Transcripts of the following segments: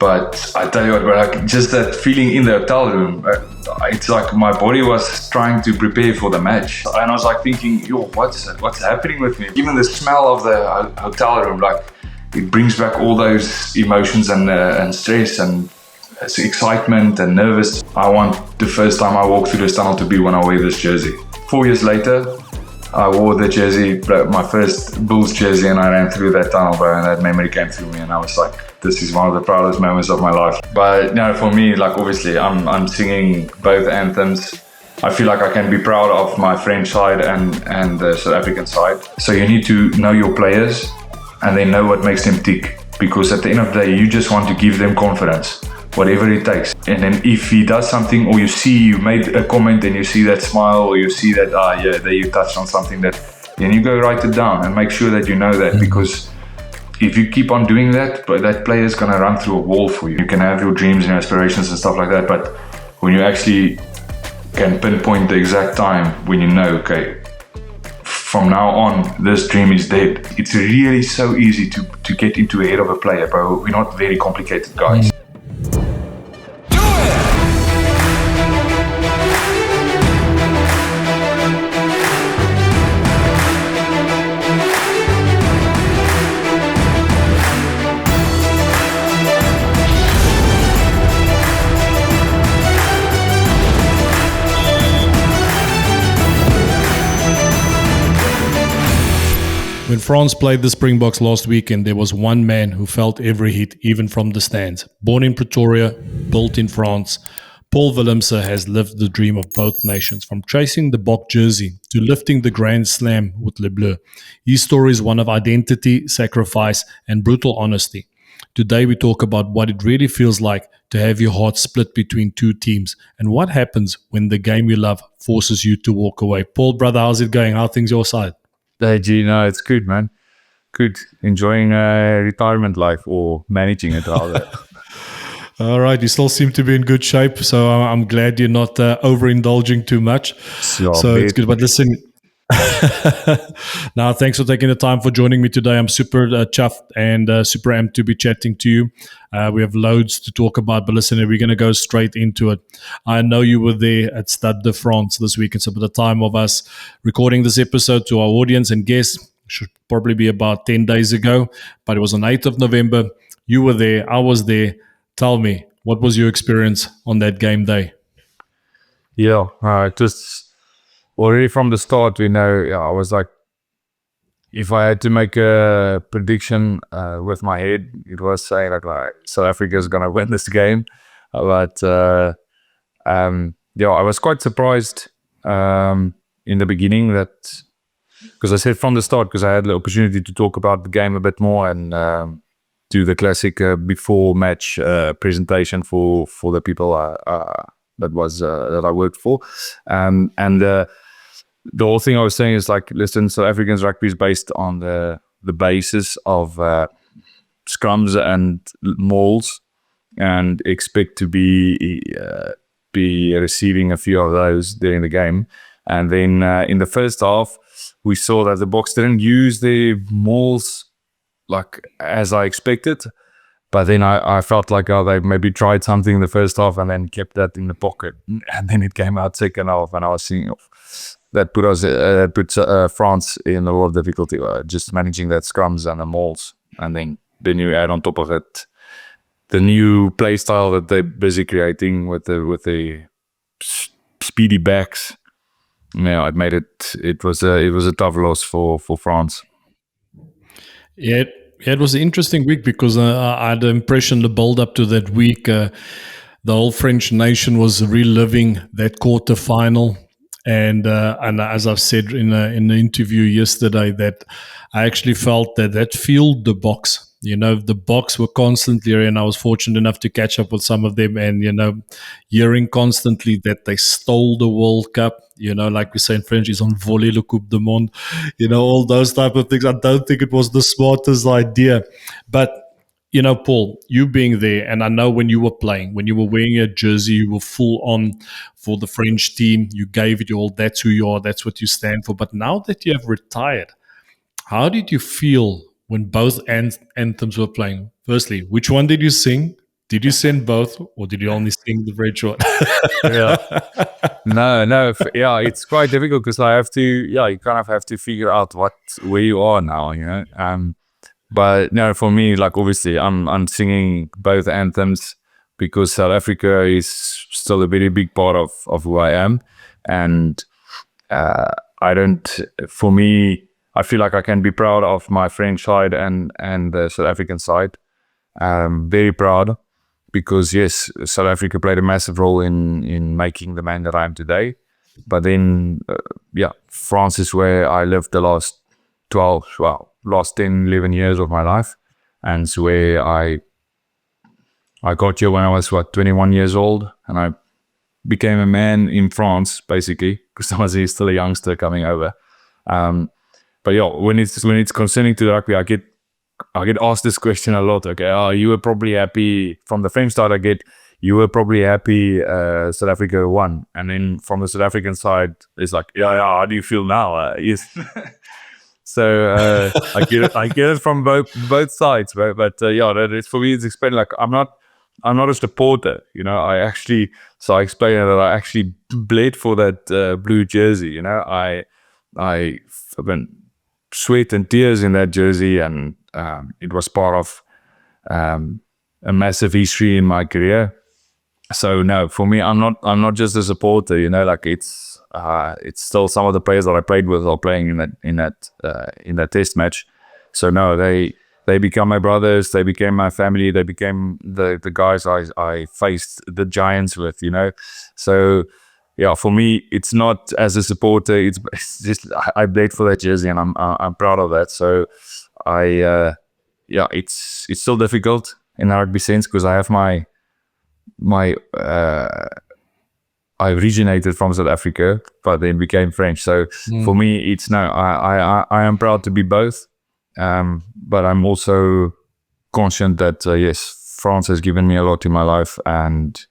But I tell you what, bro, like just that feeling in the hotel room, it's like my body was trying to prepare for the match. And I was like thinking, yo, what's happening with me? Even the smell of the hotel room, like it brings back all those emotions and stress and excitement and nervous. I want the first time I walk through this tunnel to be when I wear this jersey. 4 years later, I wore the jersey, my first Bulls jersey, and I ran through that tunnel, bro, and that memory came through me, and I was like, this is one of the proudest moments of my life. But you know, for me, like obviously, I'm singing both anthems. I feel like I can be proud of my French side and the South African side. So you need to know your players, and they know what makes them tick, because at the end of the day, you just want to give them confidence, whatever it takes. And then if he does something, or you made a comment and you see that smile, or you see that, there you touched on something, then you go write it down and make sure that you know that, because if you keep on doing that, but that player is going to run through a wall for you. You can have your dreams and your aspirations and stuff like that, but when you actually can pinpoint the exact time when you know, okay, from now on, this dream is dead. It's really so easy to get into the head of a player, bro. We're not very complicated guys. When France played the Springboks last weekend, there was one man who felt every hit, even from the stands. Born in Pretoria, built in France, Paul Willemse has lived the dream of both nations, from chasing the Bok jersey to lifting the Grand Slam with Le Bleu. His story is one of identity, sacrifice, and brutal honesty. Today we talk about what it really feels like to have your heart split between two teams, and what happens when the game you love forces you to walk away. Paul, brother, how's it going? How are things your side? Hey, Gino, it's good, man. Good. Enjoying retirement life, or managing it rather. All right. You still seem to be in good shape, so I'm glad you're not overindulging too much. So it's good. But listen, now, thanks for taking the time for joining me today. I'm super chuffed and super amped to be chatting to you. We have loads to talk about, but listen, we're going to go straight into it. I know you were there at Stade de France this weekend, so by the time of us recording this episode to our audience and guests, should probably be about 10 days ago, but it was on 8th of November. You were there, I was there. Tell me, what was your experience on that game day? Yeah, just already from the start, we know, I was like, if I had to make a prediction with my head, it was saying like South Africa is going to win this game. But I was quite surprised in the beginning that, because I said from the start, because I had the opportunity to talk about the game a bit more and do the classic before match presentation for the people that I worked for. The whole thing I was saying is like, listen, South Africans rugby is based on the basis of scrums and mauls, and expect to be receiving a few of those during the game. And then in the first half, we saw that the Boks didn't use the mauls like as I expected. But then I felt like, they maybe tried something in the first half and then kept that in the pocket. And then it came out second half, and I was seeing that puts France in a lot of difficulty, just managing that scrums and the mauls. And then you add on top of it the new play style that they're busy creating with the speedy backs. Yeah, it made it was a tough loss for France. Yeah, it was an interesting week because I had the impression the build up to that week, the whole French nation was reliving that quarter final. And as I've said in the interview yesterday, that I actually felt that fueled the Boks. You know, the Boks were constantly, and I was fortunate enough to catch up with some of them, and, you know, hearing constantly that they stole the World Cup, you know, like we say in French, is on voler le Coupe du Monde, you know, all those type of things. I don't think it was the smartest idea. But, you know, Paul, you being there, and I know when you were playing, when you were wearing a jersey, you were full on for the French team, you gave it all, that's who you are, that's what you stand for. But now that you have retired, how did you feel when both anthems were playing? Firstly, which one did you sing? Did you send both, or did you only sing the French one? Yeah. No. Yeah, it's quite difficult because I have to. Yeah, you kind of have to figure out where you are now. But no, for me, like obviously, I'm singing both anthems because South Africa is still a very big part of who I am, and I don't. For me, I feel like I can be proud of my French side and the South African side. Very proud because yes, South Africa played a massive role in making the man that I am today. But then, France is where I lived the last 10, 11 years of my life. And it's where I got here when I was, 21 years old. And I became a man in France, basically, because I was still a youngster coming over. But yeah, when it's concerning to rugby, I get asked this question a lot. Okay, you were probably happy from the French side. You were probably happy South Africa won, and then from the South African side, it's like, yeah. How do you feel now? Yes. So I get it from both sides, but it's for me. It's explained like I'm not a supporter. I explain that I actually bled for that blue jersey. I have been sweat and tears in that jersey, and it was part of a massive history in my career. So no, for me, I'm not just a supporter. Like it's still some of the players that I played with are playing in that test match. So no, they become my brothers. They became my family. They became the guys I faced the giants with. So. Yeah, for me, it's not as a supporter. It's just I played for that jersey, and I'm proud of that. So it's still difficult in a rugby sense because I have I originated from South Africa, but then became French. So for me, it's no. I am proud to be both, but I'm also conscious that yes, France has given me a lot in my life, and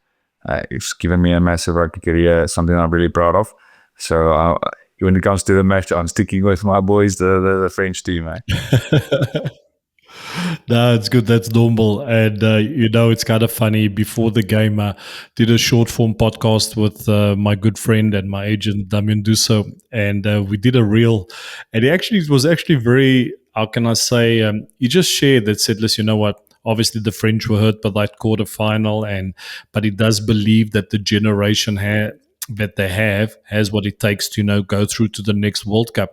it's given me a massive rugby career, something I'm really proud of. So when it comes to the match, I'm sticking with my boys, the French team. No, it's good. That's normal. And, it's kind of funny. Before the game, I did a short form podcast with my good friend and my agent, Damien Dusso. And we did a reel. And it was actually very, how can I say, he just shared that said, listen, you know what? Obviously, the French were hurt by that quarterfinal, but he does believe that the generation that they have has what it takes to go through to the next World Cup.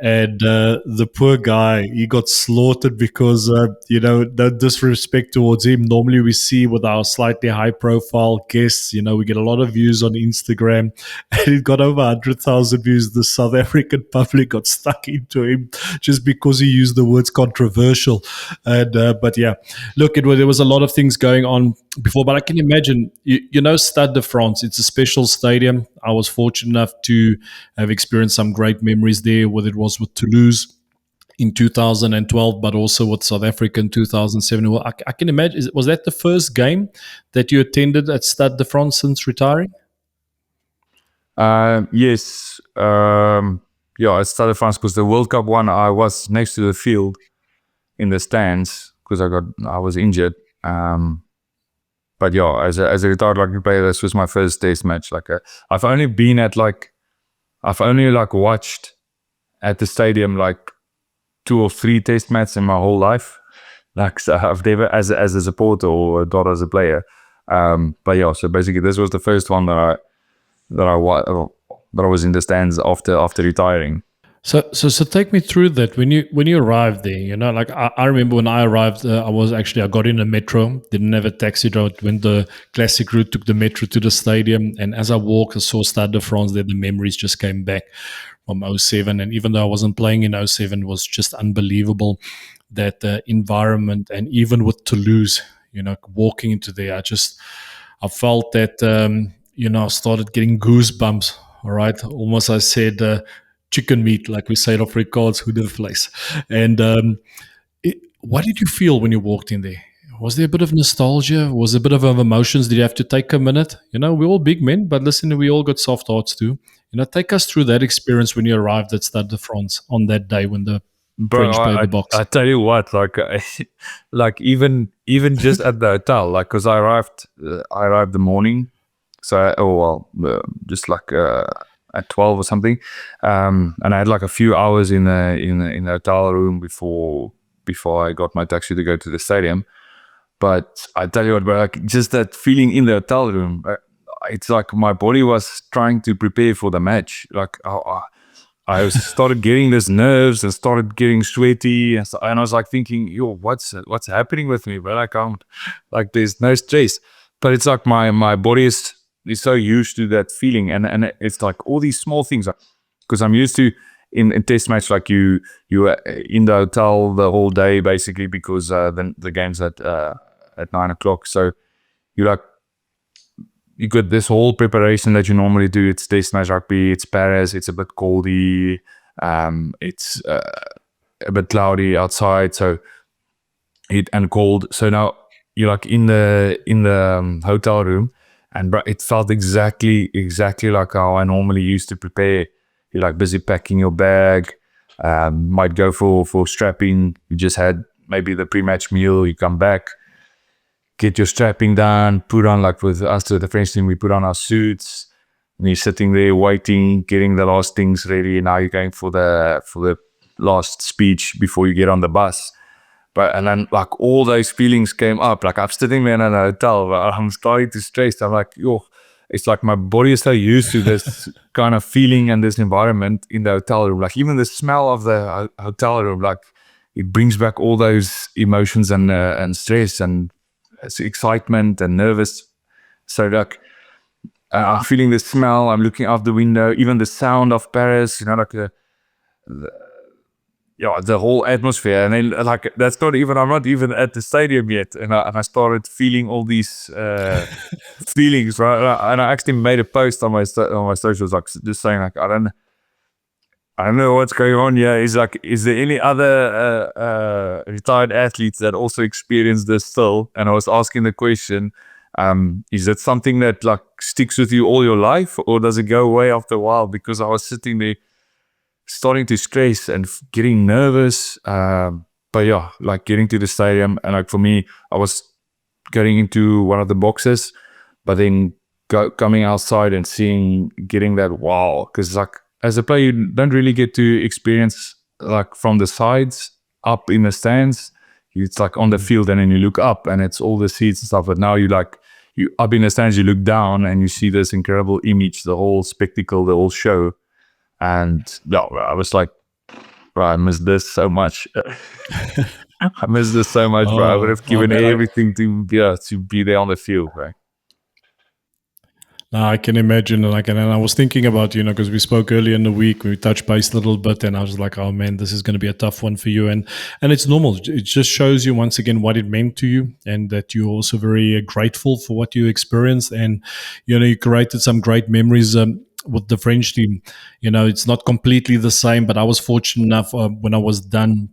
And the poor guy, he got slaughtered because, no disrespect towards him. Normally we see with our slightly high profile guests, we get a lot of views on Instagram, and it got over 100,000 views. The South African public got stuck into him just because he used the words controversial. And but yeah, look, there was a lot of things going on before, but I can imagine, Stade de France, it's a special stadium. I was fortunate enough to have experienced some great memories there, whether it was with Toulouse in 2012, but also with South Africa in 2007. Well, I can imagine, was that the first game that you attended at Stade de France since retiring? Yes. At Stade de France, because the World Cup one, I was next to the field in the stands because I was injured. But yeah, as a retired rugby player, this was my first test match. I've only watched at the stadium 2 or 3 test matches in my whole life. So I've never as a supporter or not as a player. But yeah, so basically this was the first one that I was in the stands after retiring. So take me through that when you arrived there. I remember when I arrived, I got in a metro, didn't have a taxi route. Went the classic route, took the metro to the stadium, and as I walked, I saw Stade de France. There, the memories just came back from 2007, and even though I wasn't playing in 2007, it was just unbelievable that environment. And even with Toulouse, walking into there, I felt that I started getting goosebumps. All right, almost I said. Chicken meat, like we say in Afrikaans, hoedervleis. And what did you feel when you walked in there? Was there a bit of nostalgia? Was there a bit of emotions? Did you have to take a minute? We're all big men, but listen, we all got soft hearts too. Take us through that experience when you arrived at Stade de France on that day when the Bro, French paper box. I tell you what, like, like even just at the hotel, like, cause I arrived the morning, so just like at 12 or something, and I had like a few hours in the hotel room before I got my taxi to go to the stadium. But I tell you what, bro, like, just that feeling in the hotel room, it's like my body was trying to prepare for the match. Like, I started getting this nerves and started getting sweaty, and I was like thinking, yo, what's happening with me? But like there's no stress, but it's like my body is so used to that feeling, and it's like all these small things, because I'm used to in test match, like you are in the hotel the whole day basically, because the game's at 9 o'clock, so you got this whole preparation that you normally do. It's test match rugby, it's Paris, it's a bit coldy, it's a bit cloudy outside, so and cold. So now you're like in the hotel room, and it felt exactly like how I normally used to prepare. You're like busy packing your bag, might go for strapping. You just had maybe the pre-match meal, you come back, get your strapping done, put on, like with us to the French team, we put on our suits, and you're sitting there waiting, getting the last things ready. Now you're going for the last speech before you get on the bus. And then like all those feelings came up. Like I'm sitting there in a hotel, but I'm starting to stress. I'm like, yo, it's like my body is so used to this kind of feeling and this environment in the hotel room. Like even the smell of the hotel room, like it brings back all those emotions and stress and excitement and nervous. So like I'm feeling the smell, I'm looking out the window, even the sound of Paris, like the whole atmosphere. And then like that's not even, I'm not even at the stadium yet, and I started feeling all these feelings, right? And I actually made a post on my socials, like just saying like I don't know what's going on here. Is there any other retired athletes that also experience this still? And I was asking the question, is it something that like sticks with you all your life, or does it go away after a while? Because I was sitting there starting to stress and getting nervous. But yeah, like getting to the stadium, and like for me, I was getting into one of the boxes, but then coming outside and getting that wow, because like as a player, you don't really get to experience like from the sides up in the stands. It's like on the field, and then you look up and it's all the seats and stuff. But now you up in the stands, you look down and you see this incredible image, the whole spectacle, the whole show. And I was like, bro, I miss this so much. I miss this so much, bro. I would have given everything to be there on the field, right? I can imagine. And I was thinking about, because we spoke earlier in the week, we touched base a little bit, and I was like, oh man, this is going to be a tough one for you. And it's normal. It just shows you once again what it meant to you, and that you're also very grateful for what you experienced. And, you created some great memories with the French team. It's not completely the same, but I was fortunate enough when I was done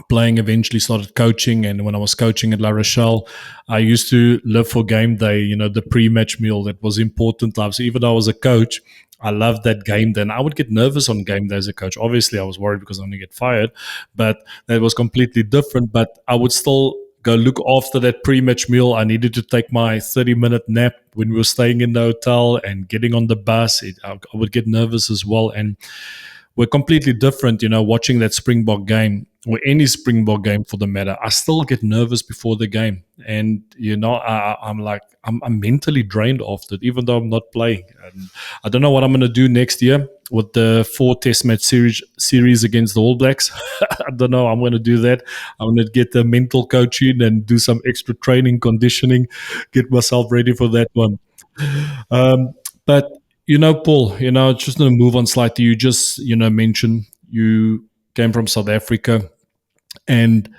playing, eventually started coaching, and when I was coaching at La Rochelle, I used to live for game day, the pre-match meal. That was important. So even though I was a coach, I loved that game day, and I would get nervous on game day as a coach. Obviously I was worried because I'm going to get fired, but that was completely different. But I would still go look after that pre-match meal. I needed to take my 30-minute nap when we were staying in the hotel and getting on the bus. I would get nervous as well. And we're completely different, watching that Springbok game, or any Springbok game for the matter. I still get nervous before the game. And, I'm mentally drained after it, even though I'm not playing. And I don't know what I'm going to do next year with the 4 test match series against the All Blacks. I don't know. I'm going to do that. I'm going to get the mental coaching and do some extra training, conditioning, get myself ready for that one. But, Paul, just going to move on slightly. You just, mentioned you came from South Africa, and,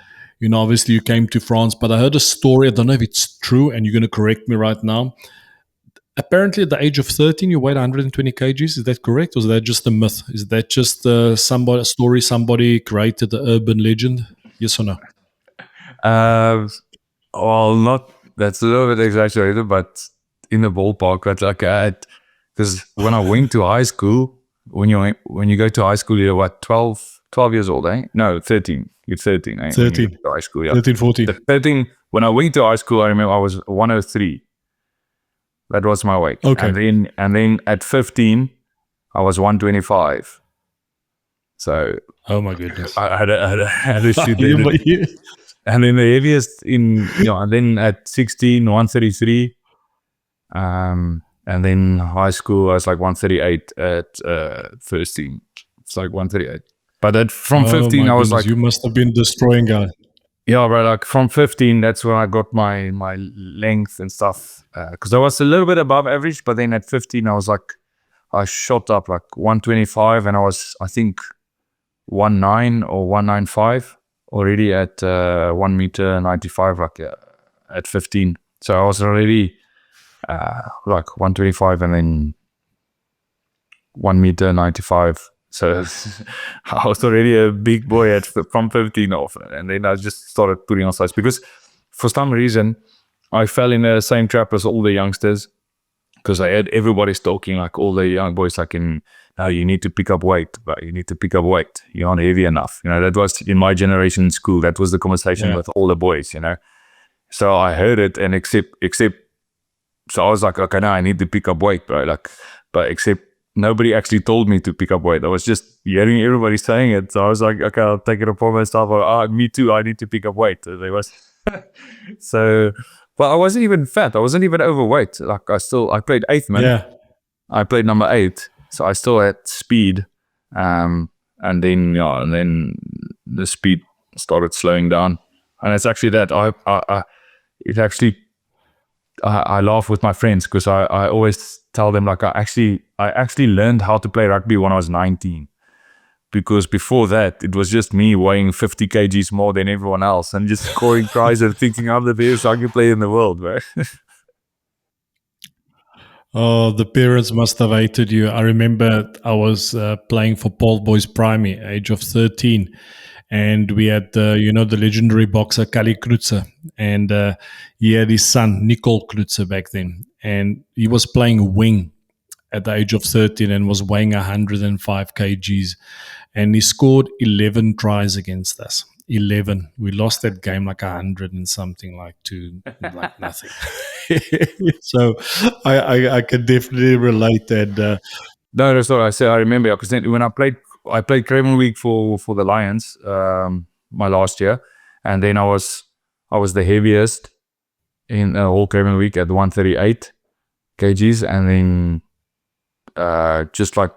obviously you came to France, but I heard a story. I don't know if it's true, and you're going to correct me right now. Apparently at the age of 13, you weighed 120 kgs. Is that correct? Or is that just a myth? Is that just a story somebody created, the urban legend? Yes or no? Well, not, that's a little bit exaggerated, but in the ballpark. But like because when I went to high school, when you go to high school, you're what, 12 12 years old, eh? No, 13. You're 13, eh? 13. When you went to high school, yeah. 13, 14. The 13, when I went to high school, I remember I was 103. That was my weight. Okay. And then at 15, I was 125. So Oh my goodness. I had to shoot there. And then the heaviest and then at 16, 133. And then high school, I was like 138 at first team. It's like 138. But from 15, I was like... You must have been destroying guys. Yeah, bro, like from 15, that's when I got my length and stuff. Because I was a little bit above average, but then at 15, I shot up like 125, and I was, I think, 19 or 195 already at 1 meter 95, at 15. So I was already like 125 and then 1 meter 95. So I was already a big boy from 15 off. And then I just started putting on size because for some reason I fell in the same trap as all the youngsters, because I had everybody's talking, like all the young boys, like now you need to pick up weight, but you need to pick up weight. You aren't heavy enough. That was in my generation in school. That was the conversation with all the boys, So I heard it, and except, so I was like, okay, now I need to pick up weight, bro. But except nobody actually told me to pick up weight. I was just hearing everybody saying it. So I was like, okay, I'll take it upon myself. Me too, I need to pick up weight. So, but I wasn't even fat. I wasn't even overweight. Like I played 8th man. Yeah. I played number 8. So I still had speed. And then the speed started slowing down. And it's actually that I laugh with my friends, because I always tell them, like, I actually learned how to play rugby when I was 19, because before that it was just me weighing 50 kgs more than everyone else and just scoring tries and thinking I'm the best rugby player in the world, right? Oh, the parents must have hated you. I remember I was playing for Paul Boys Primary, age of 13. And we had, the legendary boxer Kali Krutze, and he had his son, Nicole Krutze, back then. And he was playing wing at the age of 13 and was weighing 105 kgs. And he scored 11 tries against us. 11. We lost that game like 100 and something, to nothing. So I can definitely relate that. No, that's what I said. I remember, because then when I played Craven Week for the Lions my last year, and then I was the heaviest in the whole Craven Week at 138 kgs, and then just like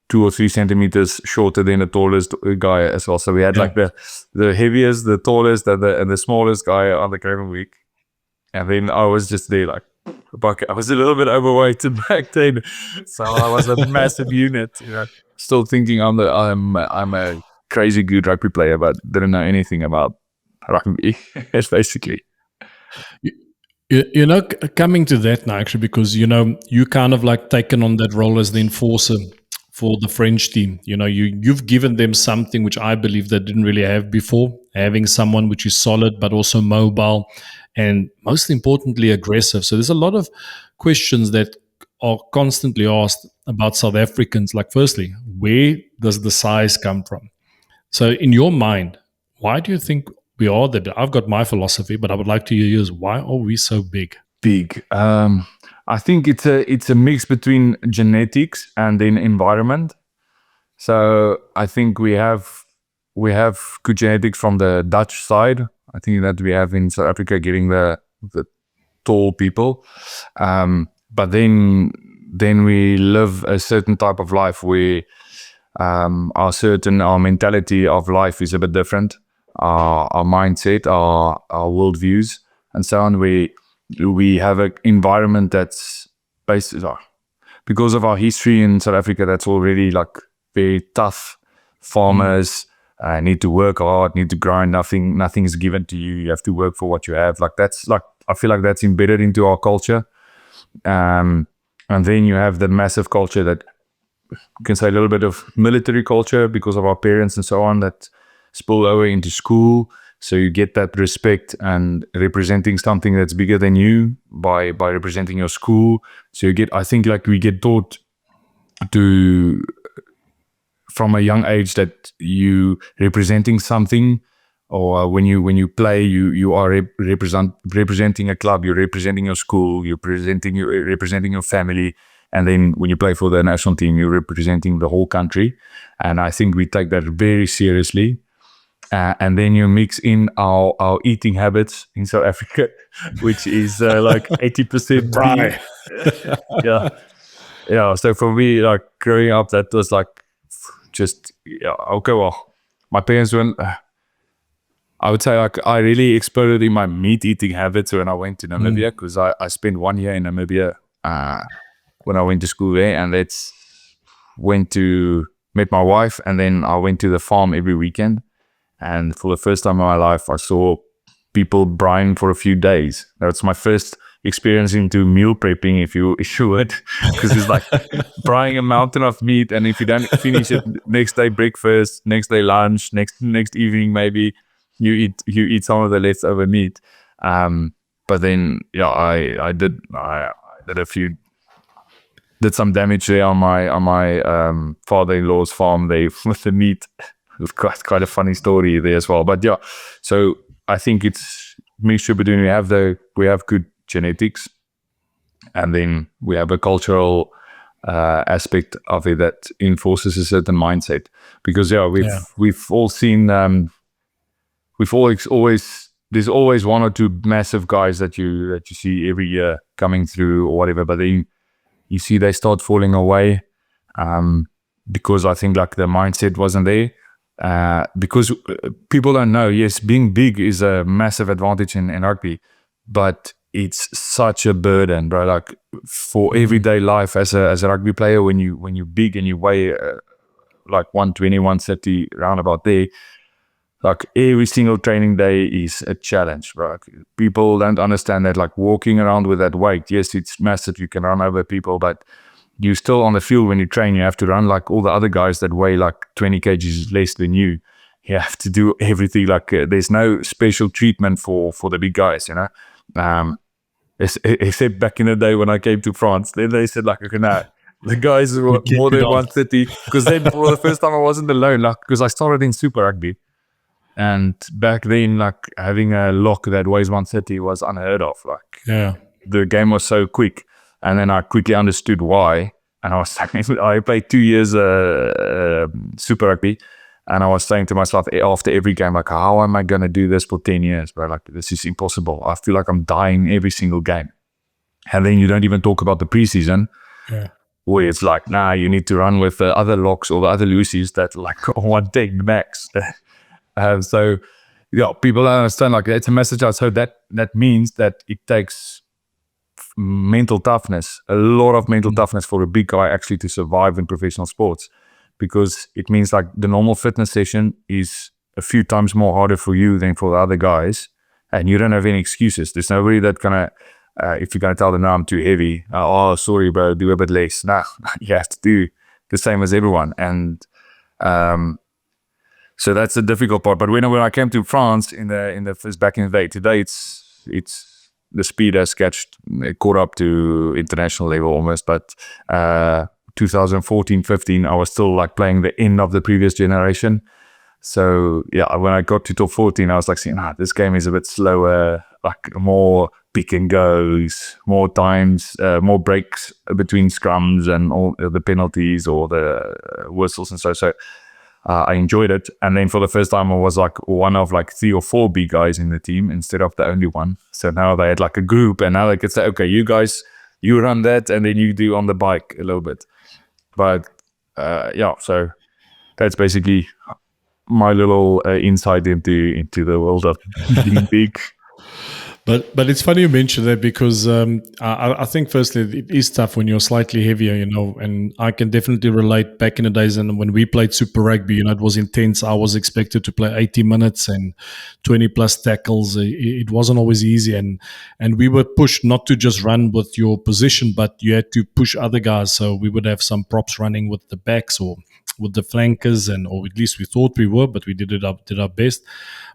2 or 3 centimeters shorter than the tallest guy as well. So we had like the heaviest, the tallest, and the smallest guy on the Craven Week, and then I was just there like. I was a little bit overweight back then, so I was a massive unit. Still thinking I'm a crazy good rugby player, but didn't know anything about rugby. It's basically. Coming to that now, actually, because you kind of like taken on that role as the enforcer for the French team. You've given them something which I believe they didn't really have before, having someone which is solid but also mobile, and most importantly, aggressive. So there's a lot of questions that are constantly asked about South Africans. Like, firstly, where does the size come from? So in your mind, why do you think we are that big? I've got my philosophy, but I would like to hear yours. Why are we so big? I think it's a mix between genetics and then environment. So I think we have good genetics from the Dutch side. I think that we have in South Africa getting the tall people, but then we live a certain type of life where our mentality of life is a bit different. Our mindset, our worldviews, and so on. We have an environment that's based because of our history in South Africa. That's already like very tough. Farmers. Need to work hard, need to grind. Nothing is given to you. You have to work for what you have. I feel like that's embedded into our culture. And then you have the massive culture that you can say a little bit of military culture because of our parents and so on that spill over into school. So you get that respect and representing something that's bigger than you by representing your school. So I think we get taught to from a young age that you representing something, or when you play, you are representing a club, you're representing your school, you're representing your family, and then when you play for the national team, you're representing the whole country. And I think we take that very seriously. And then you mix in our eating habits in South Africa, which is like 80% Braai. yeah. Yeah. So for me, like growing up, that was like just, okay, well, my parents weren't, I would say like I really exploded in my meat eating habits when I went to Namibia, because I spent 1 year in Namibia when I went to school there, and met my wife, and then I went to the farm every weekend. And for the first time in my life, I saw people braaiing for a few days. That's my first experience into meal prepping, if you would, because it's like braaiing a mountain of meat, and if you don't finish it, next day breakfast, next day lunch, next evening maybe you eat some of the leftover meat. But then I did some damage there on my father-in-law's farm there with the meat. It's quite a funny story there as well. But yeah, so I think it's mixture between we have good genetics, and then we have a cultural aspect of it that enforces a certain mindset. Because we've all seen there's always one or two massive guys that you see every year coming through or whatever, but then you see they start falling away because I think like the mindset wasn't there. Because people don't know, yes, being big is a massive advantage in rugby, but it's such a burden, bro. Like for everyday life as a rugby player, when you're big and you weigh like 120, 130 round about there, like every single training day is a challenge, bro. People don't understand that, like walking around with that weight, yes, it's massive, you can run over people, but you still on the field when you train, you have to run like all the other guys that weigh like 20 kgs less than you. You have to do everything. Like there's no special treatment for the big guys, you know. Except back in the day when I came to France, then they said like, okay, no, the guys were more than 130. Because then for the first time I wasn't alone, like because I started in Super Rugby, and back then like having a lock that weighs 130 was unheard of. Like the game was so quick. And then I quickly understood why. And I was saying, I played 2 years Super Rugby. And I was saying to myself after every game, like, how am I going to do this for 10 years, bro? Like, this is impossible. I feel like I'm dying every single game. And then you don't even talk about the preseason, where it's like, nah, you need to run with the other locks or the other Lucy's that like 110 max. So, yeah, people don't understand. Like, it's a message out. So that means that it takes mental toughness, a lot of mental toughness for a big guy actually to survive in professional sports, because it means like the normal fitness session is a few times more harder for you than for the other guys, and you don't have any excuses. There's nobody that gonna if you're gonna tell them, no, I'm too heavy, oh sorry bro, do a bit less. Nah, you have to do the same as everyone. And so that's the difficult part. But when I came to France in the first back in the day, today it's the speed has caught up to international level almost, but 2014-15, I was still like playing the end of the previous generation. So yeah, when I got to top 14, I was like saying, this game is a bit slower, like more pick and goes, more times, more breaks between scrums and all the penalties or the whistles and so. I enjoyed it. And then for the first time, I was like one of like 3 or 4 big guys in the team instead of the only one. So now they had like a group, and now they could say, okay, you guys, you run that, and then you do on the bike a little bit. But so that's basically my little insight into the world of being big. But it's funny you mention that, because I think firstly it is tough when you're slightly heavier, you know, and I can definitely relate back in the days. And when we played Super Rugby, you know, it was intense. I was expected to play 80 minutes and 20 plus tackles. It wasn't always easy, and we were pushed not to just run with your position, but you had to push other guys. So we would have some props running with the backs or with the flankers, or at least we thought we were, but we did our best.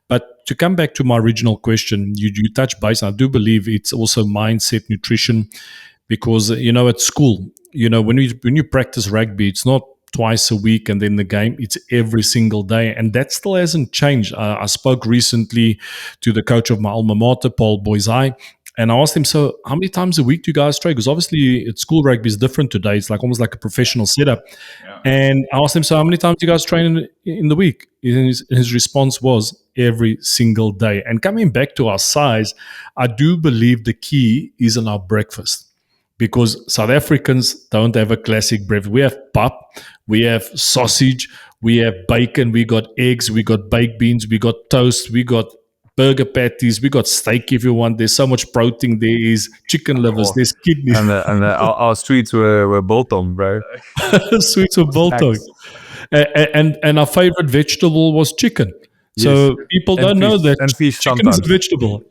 But to come back to my original question, you touch base. I do believe it's also mindset, nutrition, because, you know, at school, you know, when you practice rugby, it's not twice a week and then the game. It's every single day. And that still hasn't changed. I spoke recently to the coach of my alma mater, Paul Boisai, and I asked him, so how many times a week do you guys train? Because obviously at school rugby is different today. It's like almost like a professional setup. Yeah. And I asked him, so how many times do you guys train in the week? His response was every single day. And coming back to our size, I do believe the key is in our breakfast. Because South Africans don't have a classic breakfast. We have pap, we have sausage, we have bacon, we got eggs, we got baked beans, we got toast, we got burger patties, we got steak if you want. There's so much protein. There is chicken livers, there's kidneys. And our sweets were biltong, bro. Sweets were biltong. And our favorite vegetable was chicken. So people don't know that and fish chicken is a sometimes. vegetable.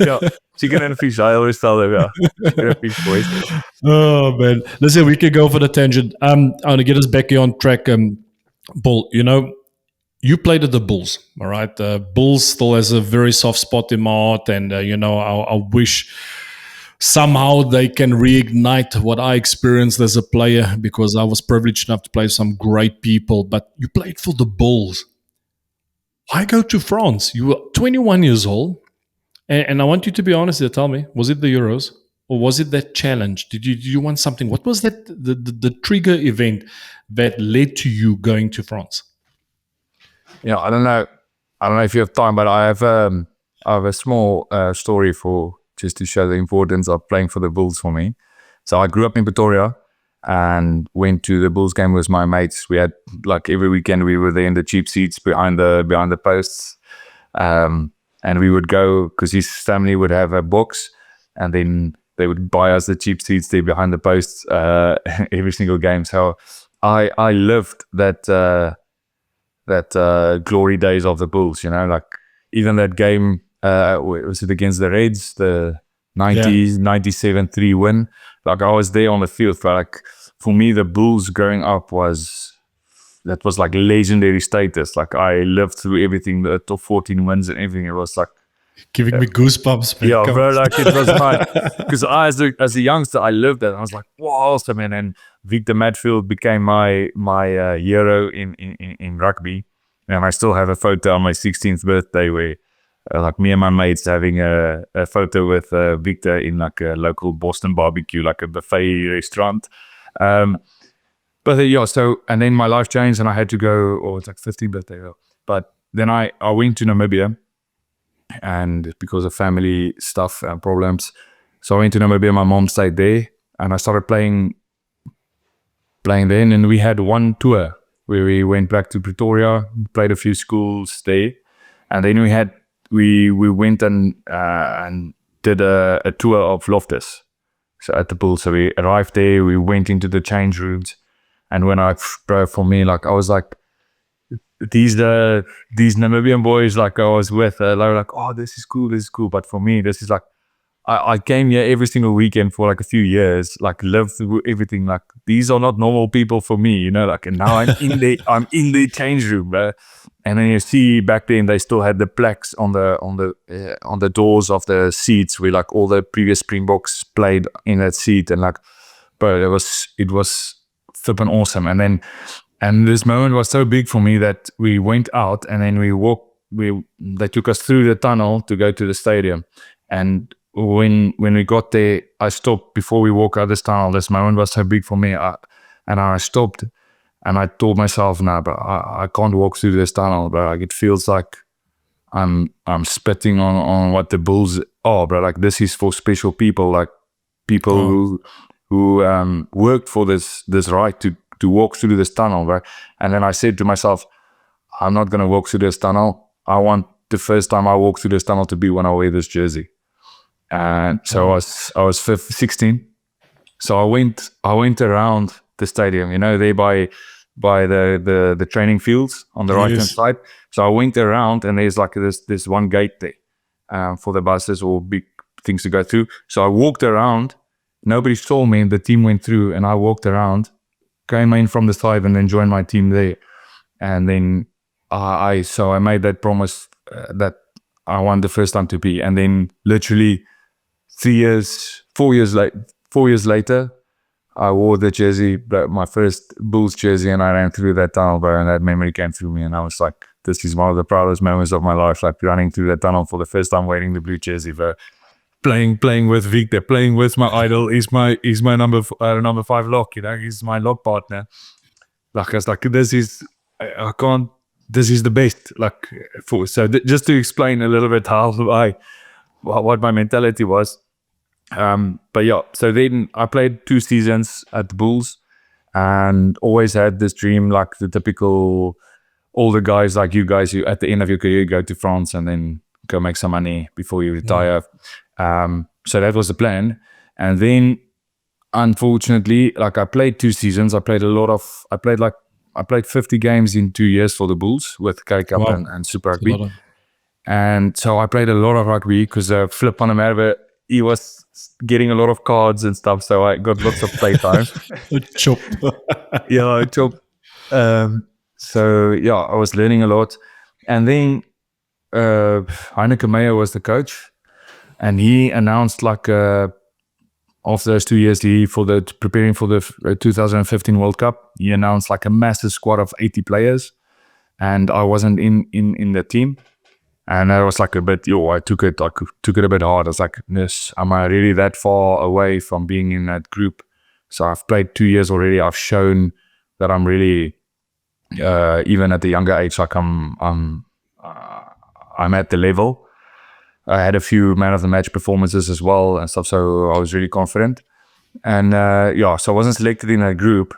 Yeah, chicken and fish. I always tell them, yeah, chicken and fish boys. Oh man, listen, we could go for the tangent. I want to get us back here on track. Bull, you played at the Bulls, all right? Bulls still has a very soft spot in my heart, and I wish somehow they can reignite what I experienced as a player, because I was privileged enough to play with some great people. But you played for the Bulls. Why go to France? You were 21 years old. And I want you to be honest here. Tell me, was it the Euros or was it that challenge? Did you want something? What was that the trigger event that led to you going to France? Yeah, I don't know if you have time, but I have a small story for just to show the importance of playing for the Bulls for me. So I grew up in Pretoria and went to the Bulls game with my mates. We had, like, every weekend we were there in the cheap seats behind the posts. And we would go because his family would have a box, and then they would buy us the cheap seats there behind the posts every single game. So I lived that glory days of the Bulls. Like even that game, was it against the Reds, the 97 3 win? Like I was there on the field. But like for me, the Bulls growing up was like legendary status. Like I lived through everything, the top 14 wins and everything. It was like giving me goosebumps, man. Yeah, bro, like it was nice. Because as a youngster, I lived that. I was like, wow, awesome, man. And Victor Matfield became my hero in rugby. And I still have a photo on my 16th birthday where like me and my mates having a photo with Victor in like a local Boston barbecue, like a buffet restaurant. But so, and then my life changed and I had to go, it's like 15th birthday. But then I went to Namibia, and because of family stuff and problems. So I went to Namibia, my mom stayed there, and I started playing there. And we had one tour where we went back to Pretoria, played a few schools there. And then we went and did a tour of Loftus. So at the Bulls. So we arrived there, we went into the change rooms. And when for me, like I was like, these Namibian boys, like I was with, they were like, oh, this is cool. But for me, this is like, I came here every single weekend for like a few years, like lived through everything. Like these are not normal people for me, like, and now I'm in the change room, bro. And then you see back then they still had the plaques on the doors of the seats where like all the previous Springboks played in that seat, and like, bro, it was flipping awesome. And this moment was so big for me that we went out and then they took us through the tunnel to go to the stadium. And when we got there, I stopped before we walked out this tunnel. This moment was so big for me. And I stopped and I told myself, nah, bro, I can't walk through this tunnel, bro. Like it feels like I'm spitting on what the Bulls are, bro. Like this is for special people, like people who worked for this right to walk through this tunnel, right? And then I said to myself, I'm not going to walk through this tunnel. I want the first time I walk through this tunnel to be when I wear this jersey. And so I was 16. So I went around the stadium, there by the training fields on the right-hand side. So I went around and there's like this one gate there for the buses or big things to go through. So I walked around. Nobody saw me and the team went through, and I walked around, came in from the side and then joined my team there. And then I made that promise that I want the first time to be. And then literally 4 years later, I wore the jersey, my first Bulls jersey, and I ran through that tunnel, bro, and that memory came through me, and I was like, this is one of the proudest moments of my life, like running through that tunnel for the first time wearing the blue jersey, bro. Playing with Victor, playing with my idol. He's my number 5 lock, you know, he's my lock partner. Like, I was like, I can't, this is the best. Like, just to explain a little bit what my mentality was. But yeah, so then I played 2 seasons at the Bulls and always had this dream, like the typical older guys like you guys, who at the end of your career you go to France and then go make some money before you retire. So that was the plan. And then unfortunately, like I played 2 seasons. I played 50 games in 2 years for the Bulls with K Cup and Super Rugby. And so I played a lot of rugby because Flip van der Merwe, he was getting a lot of cards and stuff. So I got lots of playtime. Chop. Yeah, chop. So yeah, I was learning a lot. And then Heineke Meyer was the coach. And he announced after those 2 years, preparing for the 2015 World Cup, he announced like a massive squad of 80 players. And I wasn't in the team. And I was like I took it a bit hard. I was like, am I really that far away from being in that group? So I've played 2 years already. I've shown that I'm really, even at the younger age, like I'm at the level. I had a few man of the match performances as well and stuff. So I was really confident. And so I wasn't selected in that group.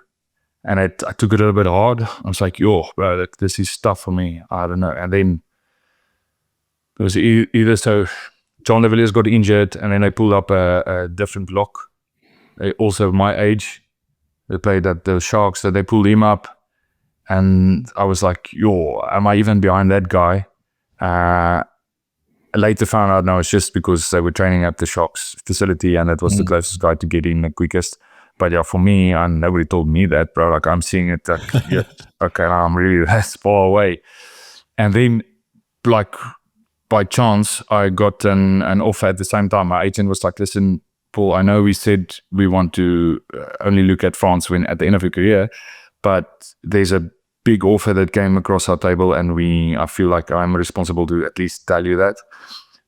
And I took it a little bit hard. I was like, bro, this is tough for me. I don't know. And then it was either so John de Villiers got injured and then they pulled up a different block. They also my age. They played at the Sharks, so they pulled him up. And I was like, am I even behind that guy? Later found out, no, it's just because they were training at the Sharks facility and that was the closest guy to get in the quickest. But yeah, for me, and nobody told me that, bro. Like I'm seeing it like, okay, now I'm really that far away. And then like by chance, I got an offer at the same time. My agent was like, listen, Paul, I know we said we want to only look at France when at the end of your career, but there's a big offer that came across our table and I feel like I'm responsible to at least tell you that.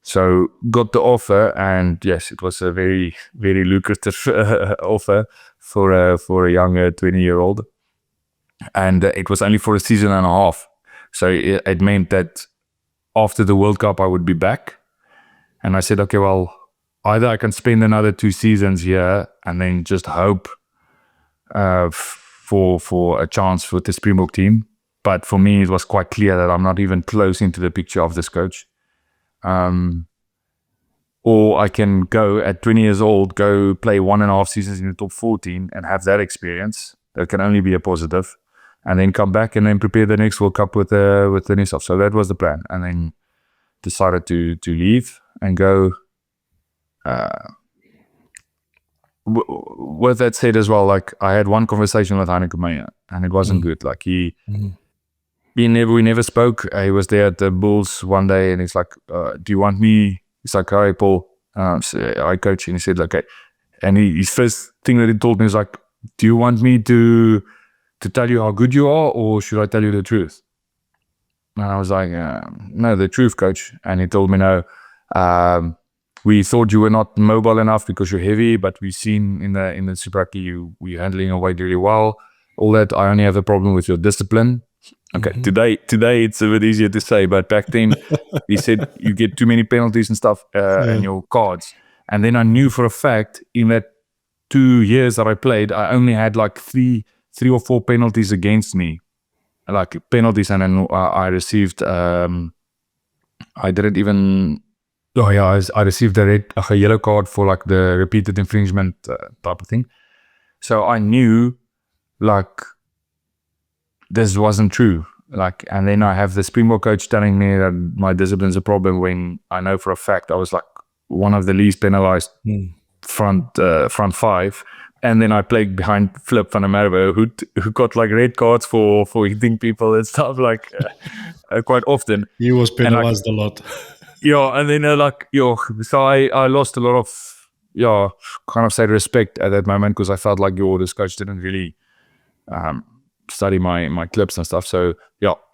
So got the offer and yes, it was a very, very lucrative offer for a younger 20-year-old. And it was only for a season and a half. So it meant that after the World Cup, I would be back. And I said, okay, well, either I can spend another 2 seasons here and then just hope for a chance for the Springbok team. But for me, it was quite clear that I'm not even close into the picture of this coach. Or I can go at 20 years old, go play 1.5 seasons in the top 14 and have that experience. That can only be a positive. And then come back and then prepare the next World Cup with the new stuff. So that was the plan. And then decided to leave and go. With that said as well, like I had one conversation with Heineke Meyer and it wasn't good. Like we never spoke. He was there at the Bulls one day and he's like, do you want me? He's like, all right, Paul, I coach. And he said, okay. And his first thing that he told me was like, do you want me to tell you how good you are or should I tell you the truth? And I was like, no, the truth, coach. And he told me, no, we thought you were not mobile enough because you're heavy, but we've seen in the Super Rugby you're handling your weight really well. All that, I only have a problem with your discipline. Okay, today it's a bit easier to say, but back then he said you get too many penalties and stuff and your cards. And then I knew for a fact in that 2 years that I played, I only had like three or four penalties against me, like penalties, and then I received. I received a yellow card for like the repeated infringement type of thing. So I knew like this wasn't true. Like, and then I have the Springbok coach telling me that my discipline's a problem when I know for a fact I was like one of the least penalized front 5. And then I played behind Flip van der Merwe, who got like red cards for hitting people and stuff like quite often. He was penalized a lot. Yeah, and then so I lost a lot of kind of say respect at that moment, because I felt like this coach didn't really study my clips and stuff. So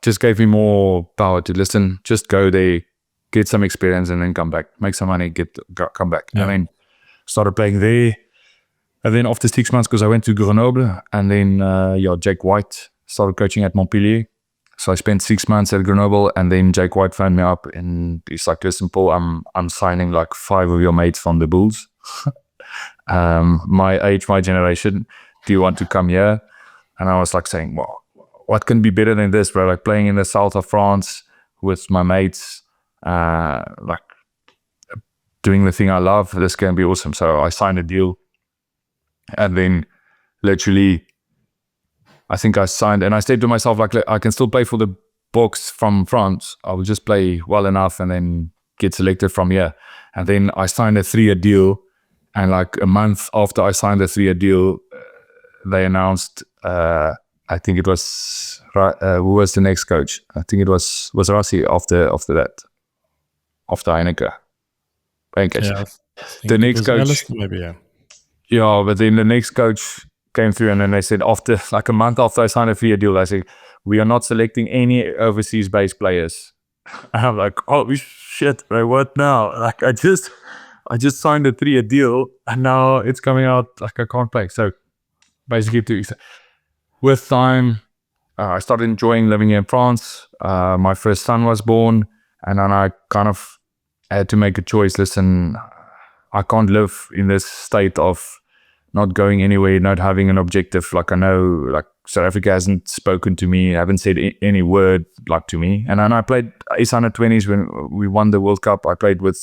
just gave me more power to listen, just go there, get some experience, and then come back, make some money, come back. And then started playing there. And then after 6 months, because I went to Grenoble, and then Jake White started coaching at Montpellier. So I spent 6 months at Grenoble, and then Jake White phoned me up, and he's like, "Listen, Paul, I'm signing like 5 of your mates from the Bulls, my age, my generation. Do you want to come here?" And I was like saying, "Well, what can be better than this, bro? Like playing in the south of France with my mates, like doing the thing I love. This can be awesome." So I signed a deal, and then literally, I think I signed, and I said to myself, like, I can still play for the Boks from France. I will just play well enough and then get selected from here. And then I signed a 3-year deal. And like a month after I signed the 3-year deal, they announced, I think it was, who was the next coach? I think it was Rassi after that, after Heineke. The next coach. Alistair, maybe, Yeah, but then the next coach came through, and then they said, after like a month after I signed a 3-year deal, they said, "We are not selecting any overseas based players." And I'm like, "Oh shit, bro, what now?" Like I just signed a 3-year deal, and now it's coming out like I can't play. So basically, with time, I started enjoying living here in France. My first son was born, and then I kind of had to make a choice. Listen, I can't live in this state of not going anywhere, not having an objective. Like I know, like South Africa hasn't spoken to me, haven't said any word like to me. And then I played Ace Under-20s when we won the World Cup. I played with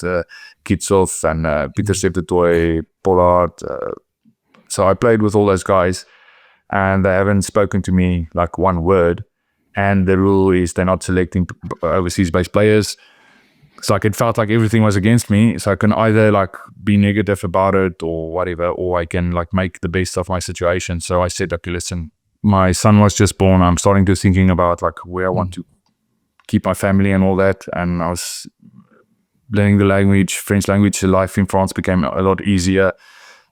Kitsov and Peter Septetoy, Pollard. So I played with all those guys, and they haven't spoken to me like one word. And the rule is they're not selecting overseas-based players. So like it felt like everything was against me. So I can either like be negative about it or whatever, or I can like make the best of my situation. So I said, okay, listen, my son was just born. I'm starting to thinking about like where I want to keep my family and all that. And I was learning the language, French language. Life in France became a lot easier.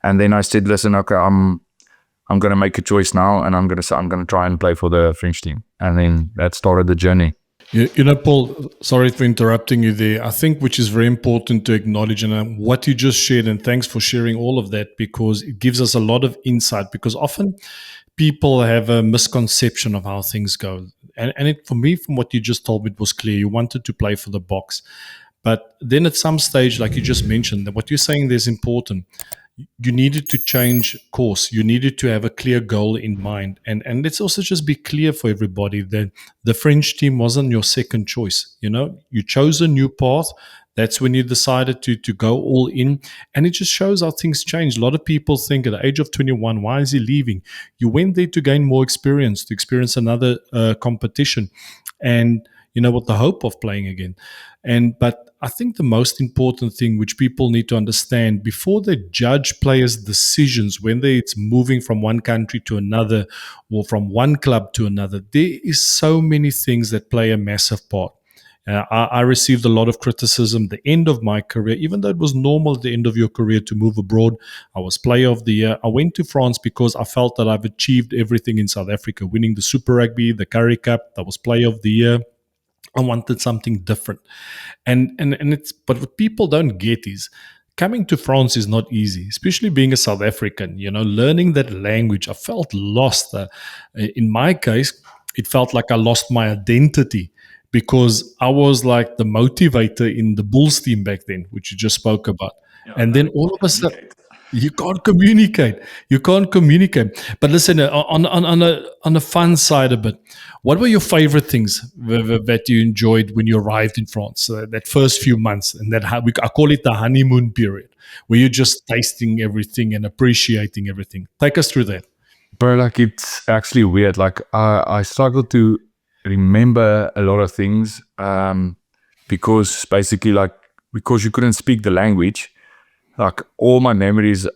And then I said, listen, okay, I'm going to make a choice now, and I'm going to try and play for the French team. And then that started the journey. You know, Paul, sorry for interrupting you there. I think which is very important to acknowledge, and what you just shared, and thanks for sharing all of that, because it gives us a lot of insight, because often people have a misconception of how things go. And for me, from what you just told me, it was clear. You wanted to play for the Boks. But then at some stage, like you just mentioned, that what you're saying there is important. You needed to change course. You needed to have a clear goal in mind. And let's also just be clear for everybody that the French team wasn't your second choice. You know, you chose a new path. That's when you decided to go all in. And it just shows how things change. A lot of people think at the age of 21, why is he leaving? You went there to gain more experience, to experience another competition. And, you know, with the hope of playing again. But I think the most important thing which people need to understand before they judge players' decisions, when it's moving from one country to another or from one club to another, there is so many things that play a massive part. I received a lot of criticism at the end of my career, even though it was normal at the end of your career to move abroad. I was player of the year. I went to France because I felt that I've achieved everything in South Africa, winning the Super Rugby, the Currie Cup. I was player of the year. I wanted something different. And it's, but what people don't get is coming to France is not easy, especially being a South African, you know, learning that language. I felt lost. In my case, it felt like I lost my identity because I was like the motivator in the Bulls team back then, which you just spoke about. Yeah, and then all of a sudden, you can't communicate. But listen, on a fun side a bit, what were your favorite things that you enjoyed when you arrived in France? That first few months, and that I call it the honeymoon period, where you're just tasting everything and appreciating everything. Take us through that. Bro, like it's actually weird. Like I struggle to remember a lot of things because basically, like because you couldn't speak the language. Like all my memories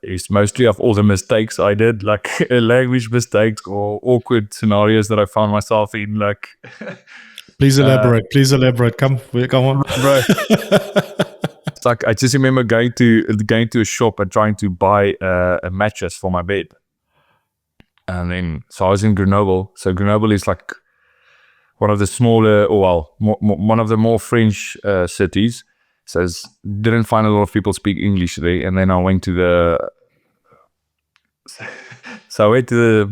is mostly of all the mistakes I did, like language mistakes or awkward scenarios that I found myself in. Like, please elaborate. Come on, bro. like I just remember going to a shop and trying to buy a mattress for my bed. And then, so I was in Grenoble. So Grenoble is like one of the smaller, one of the more French cities. So didn't find a lot of people speak English there. And then I went to the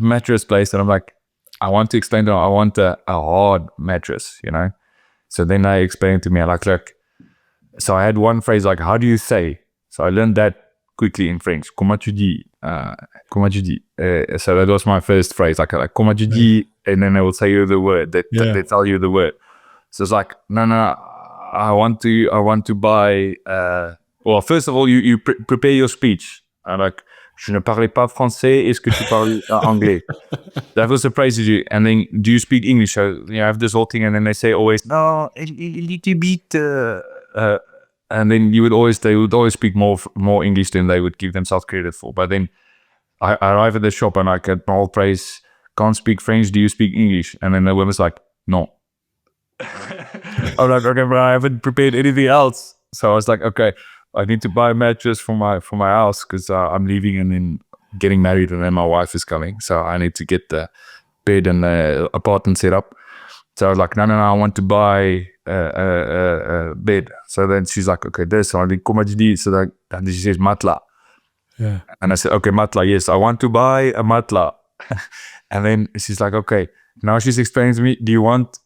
mattress place, and I'm like, I want to explain to them, I want a hard mattress, So then they explained to me, like, look, so I had one phrase like, how do you say? So I learned that quickly in French. Comment tu dis? Comment tu dis? So that was my first phrase, like comment tu dis? And then they will say you the word. They tell you the word. So it's like, no, I want to buy. Well, first of all, you prepare your speech. I'm like, je ne parle pas français. Est-ce que tu parles anglais? That was the phrase you do. And then, do you speak English? So you have this whole thing, and then they say always, no, a little bit. And then they would always speak more English than they would give themselves credit for. But then I arrive at the shop and I get my whole praise, can't speak French, do you speak English? And then the woman's like, no. I'm like, okay, but I haven't prepared anything else. So I was like, okay, I need to buy a mattress for my house because I'm leaving and then getting married, and then my wife is coming. So I need to get the bed and the apartment set up. So I was like, no, I want to buy a bed. So then she's like, okay, this. So I think, comment tu dis? So then she says, matelas. Yeah. And I said, okay, matelas, yes, I want to buy a matelas. And then she's like, okay. Now she's explaining to me, do you want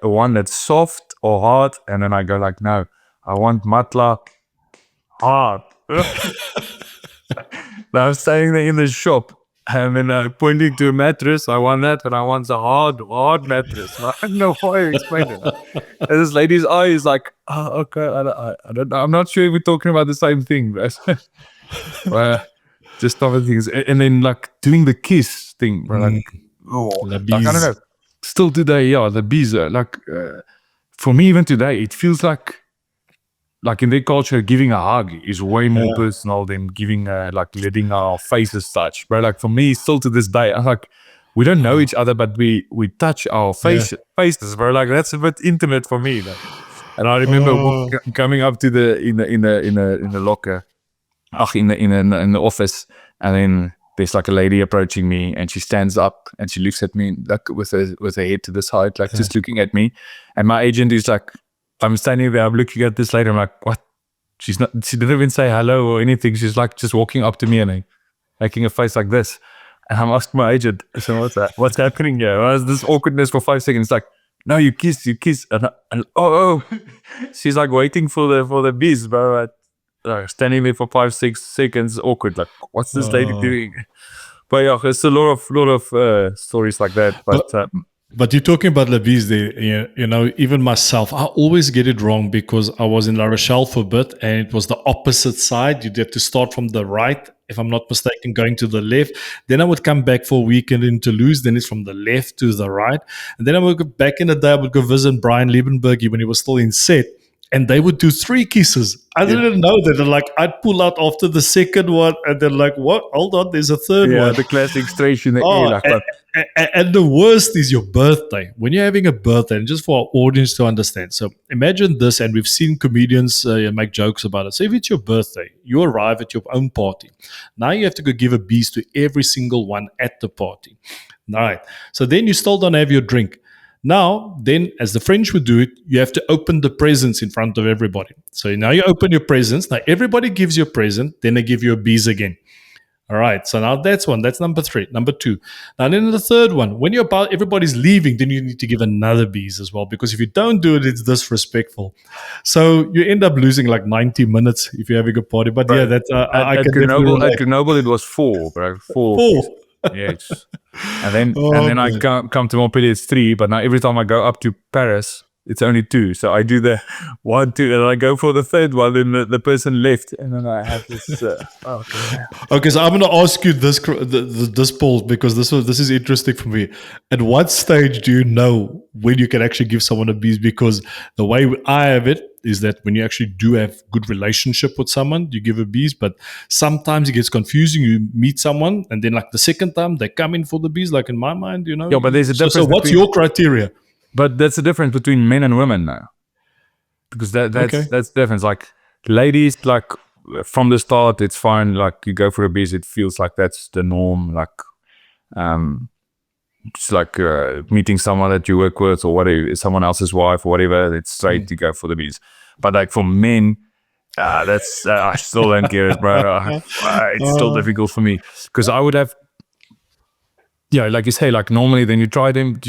one that's soft or hard? And then I go like, no, I want matelas hard. Now I'm standing there in the shop, and then pointing to a mattress. I want that, and I want a hard mattress. I don't know why I explained it. And this lady's eye is like, oh, okay, I don't know. I'm not sure if we're talking about the same thing. Just other things. And then like doing the kiss thing, bro. Like, like, I don't know. Still today, the bees are like, for me even today, it feels like in their culture, giving a hug is way more personal than giving like letting our faces touch, bro. Like for me, still to this day, I'm like, we don't know each other, but we touch our faces, bro. Like that's a bit intimate for me. Like. And I remember coming up to in the locker, in the office, and then there's like a lady approaching me, and she stands up and she looks at me like with her head to the side, like just looking at me, and my agent is like. I'm standing there, I'm looking at this lady, I'm like, what? She didn't even say hello or anything. She's like just walking up to me and making a face like this. And I'm asking my agent, so what's that? What's happening here? Why is this awkwardness for 5 seconds? Like, no, you kiss. And she's like waiting for the bees, bro. Standing there for 5-6 seconds, awkward. Like, what's this lady doing? But yeah, there's a lot of stories like that. But you're talking about the bees there, even myself, I always get it wrong because I was in La Rochelle for a bit and it was the opposite side. You'd have to start from the right, if I'm not mistaken, going to the left. Then I would come back for a weekend in Toulouse. Then it's from the left to the right. And then I would go back in the day, I would go visit Brian Liebenberg when he was still in set. And they would do 3 kisses. I didn't know that. Like, I'd pull out after the second one, and they're like, what? Hold on, there's a third one. Yeah, the classic straight in the air. And the worst is your birthday. When you're having a birthday, and just for our audience to understand. So imagine this, and we've seen comedians make jokes about it. So if it's your birthday, you arrive at your own party. Now you have to go give a bees to every single one at the party. All right. So then you still don't have your drink. Now, then, as the French would do it, you have to open the presents in front of everybody. So now you open your presents. Now everybody gives you a present. Then they give you a bees again. All right. So now that's one. That's number 3. Number 2. Now then the third one, when everybody's leaving, then you need to give another bees as well. Because if you don't do it, it's disrespectful. So you end up losing like 90 minutes if you're having a party. But yeah, that's at Grenoble, it was 4, bro. 4. Yes. And then I come to Montpellier, it's 3, but now every time I go up to Paris, it's only 2. So I do the 1, 2, and I go for the third one, and the person left, and then I have this. Okay, so I'm going to ask you this, Paul, because this is interesting for me. At what stage do you know when you can actually give someone a bees? Because the way I have it is that when you actually do have good relationship with someone, you give a bees, but sometimes it gets confusing. You meet someone, and then like the second time they come in for the bees, like in my mind, Yeah, but there's a difference. So what's your criteria? But that's the difference between men and women now, because that's the difference. Like ladies, like from the start, it's fine. Like you go for a beers, it feels like that's the norm. Like, it's like meeting someone that you work with or whatever, someone else's wife or whatever. It's straight to go for the beers. But like for men, that's I still don't get it, bro. It's still difficult for me because I would have. Yeah, like you say, like normally then you try them,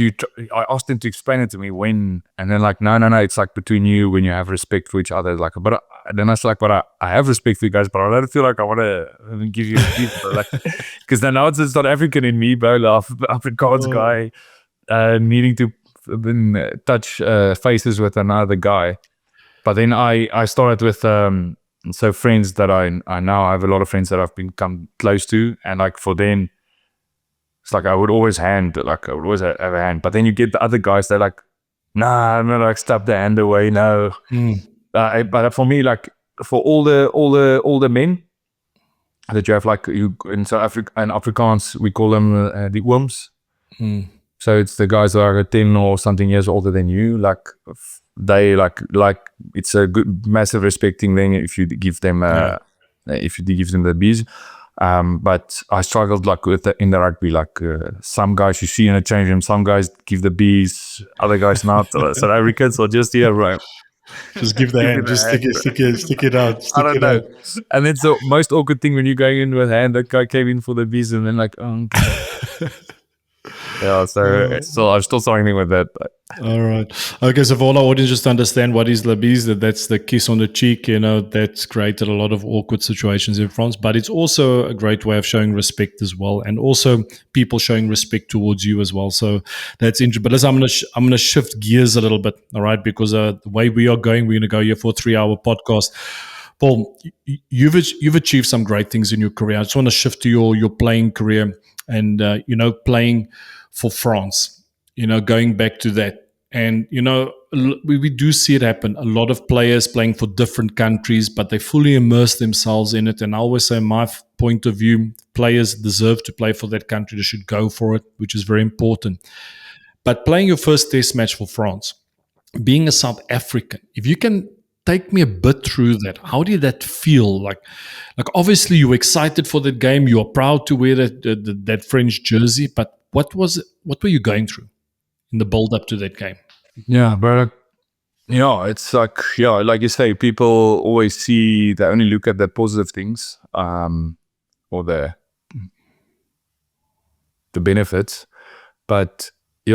I asked them to explain it to me when, and then like, no, it's like between you when you have respect for each other. Like, but then I was like, but I have respect for you guys, but I don't feel like I want to give you a gift, like, because then now it's South African in me, bro, Afrikaans guy, needing to touch faces with another guy. But then I started with, so friends that I now have a lot of friends that I've become close to, and like for them, it's like I would always have a hand. But then you get the other guys, they're like, nah, I'm not like step the hand away, no. But for me, like for all the men that you have, like you in South Africa and Afrikaans, we call them the Willemse. So it's the guys that are 10 or something years older than you. Like they like it's a good massive respecting thing if you give them the beers. But I struggled like in the rugby, like some guys you see in a change room, some guys give the bees, other guys not. South Africans are just here, right? Just give the hand, just stick it out. I don't know. And it's the most awkward thing when you're going in with hand. That guy came in for the bees and then like, oh, okay. Yeah, so I'm still struggling with that. All right. Okay, so for all our audience, just to understand what is labise, that's the kiss on the cheek, that's created a lot of awkward situations in France, but it's also a great way of showing respect as well, and also people showing respect towards you as well. So that's interesting. But listen, I'm gonna shift gears a little bit, all right, because the way we are going, we're gonna go here for a 3-hour podcast. Paul, you've achieved some great things in your career. I just want to shift to your playing career and playing for France, going back to that. And, we do see it happen. A lot of players playing for different countries, but they fully immerse themselves in it. And I always say, my point of view, players deserve to play for that country. They should go for it, which is very important. But playing your first test match for France, being a South African, if you can take me a bit through that. How did that feel? Like obviously you were excited for that game. You are proud to wear that French jersey, but what were you going through in the build up to that game? Yeah, but it's like, like you say, people always they only look at the positive things, or the benefits. But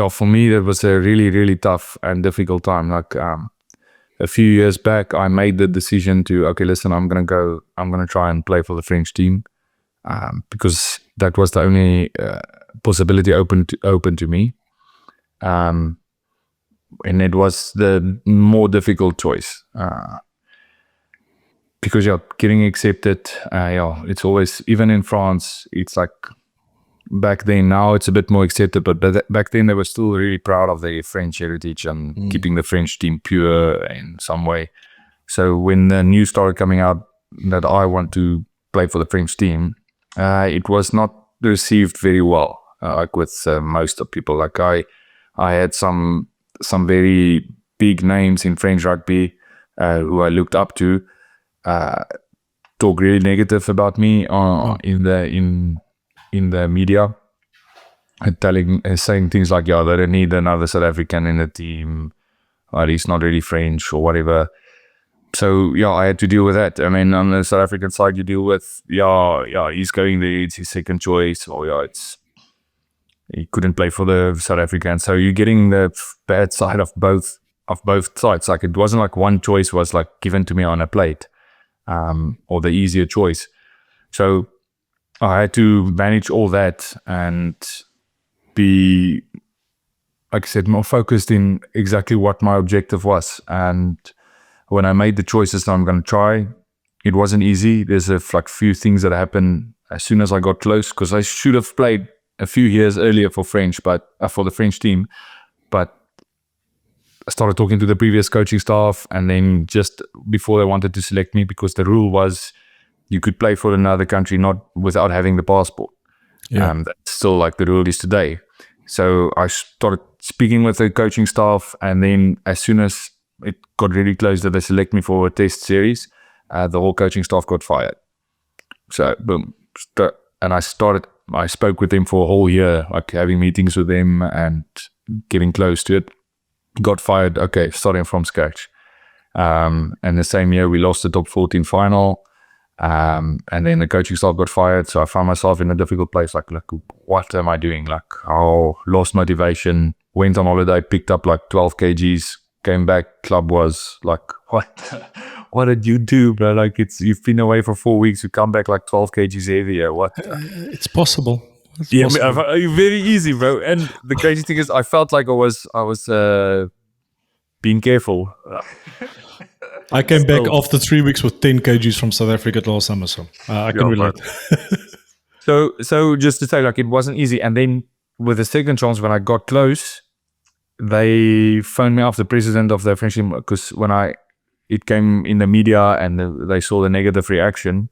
for me, that was a really, really tough and difficult time. Like, a few years back, I made the decision to, okay, listen, I'm going to try and play for the French team, because that was the only possibility open to me. And it was the more difficult choice, because getting accepted, it's always, even in France, it's like back then. Now it's a bit more accepted, but back then they were still really proud of their French heritage and keeping the French team pure in some way. So when the news started coming out that I want to play for the French team, it was not received very well, like with most of people. Like I had some very big names in French rugby who I looked up to talk really negative about me in the media, and saying things like, they don't need another South African in the team, or he's not really French or whatever. So I had to deal with that. I mean, on the South African side, you deal with he's going there, it's his second choice, or he couldn't play for the South African. So you're getting the bad side of both sides. Like, it wasn't like one choice was like given to me on a plate, or the easier choice. So I had to manage all that and be, like I said, more focused in exactly what my objective was. And when I made the choices that I'm going to try, it wasn't easy. There's a few things that happened as soon as I got close, because I should have played a few years earlier for the French team. But I started talking to the previous coaching staff, and then just before they wanted to select me, because the rule was you could play for another country not without having the passport. That's still like the rule is today. So I started speaking with the coaching staff, and then as soon as it got really close that they select me for a test series, the whole coaching staff got fired. So boom, and I spoke with them for a whole year, like having meetings with them and getting close to it. Got fired. Okay, starting from scratch. And the same year we lost the top 14 final. And then the coaching staff got fired. So I found myself in a difficult place. Like, what am I doing? Like, lost motivation, went on holiday, picked up like 12 kgs, came back, club was like, what did you do, bro? Like, you've been away for 4 weeks, you come back like 12 kgs heavier. What? It's possible. Very easy, bro. And the crazy thing is, I felt like I was being careful. I came back after 3 weeks with 10 kgs from South Africa last summer, so I can relate. So just to say, like, it wasn't easy. And then with the second chance, when I got close, they phoned me up, the president of the French team, because when it came in the media and they saw the negative reaction,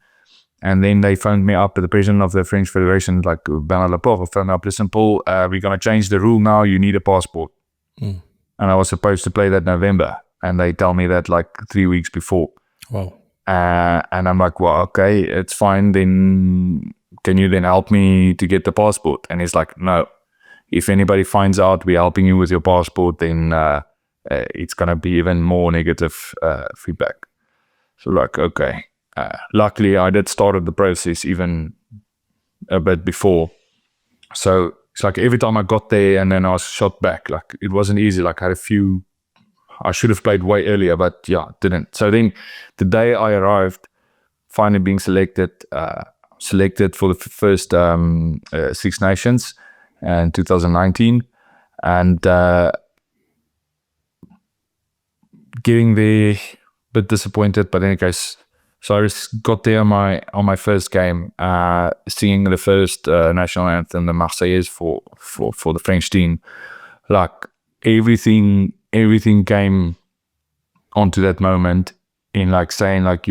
and then they phoned me up, the president of the French Federation, like Bernard Laporte, phoned up, listen, Paul, we're going to change the rule now, you need a passport. And I was supposed to play that November, and they tell me that like 3 weeks before. Wow. And I'm like, well, okay, it's fine, then can you then help me to get the passport? And he's like, no, if anybody finds out we're helping you with your passport, then it's going to be even more negative feedback. So like, okay. Luckily, I did start the process even a bit before. So it's like every time I got there and then I was shot back, like it wasn't easy. Like I should have played way earlier, but yeah, didn't. So then the day I arrived, finally being selected for the first Six Nations in 2019, and getting there, a bit disappointed, but in any case, so I just got there on my first game, singing the first national anthem, the Marseillaise for the French team. Like everything came onto that moment in like saying like,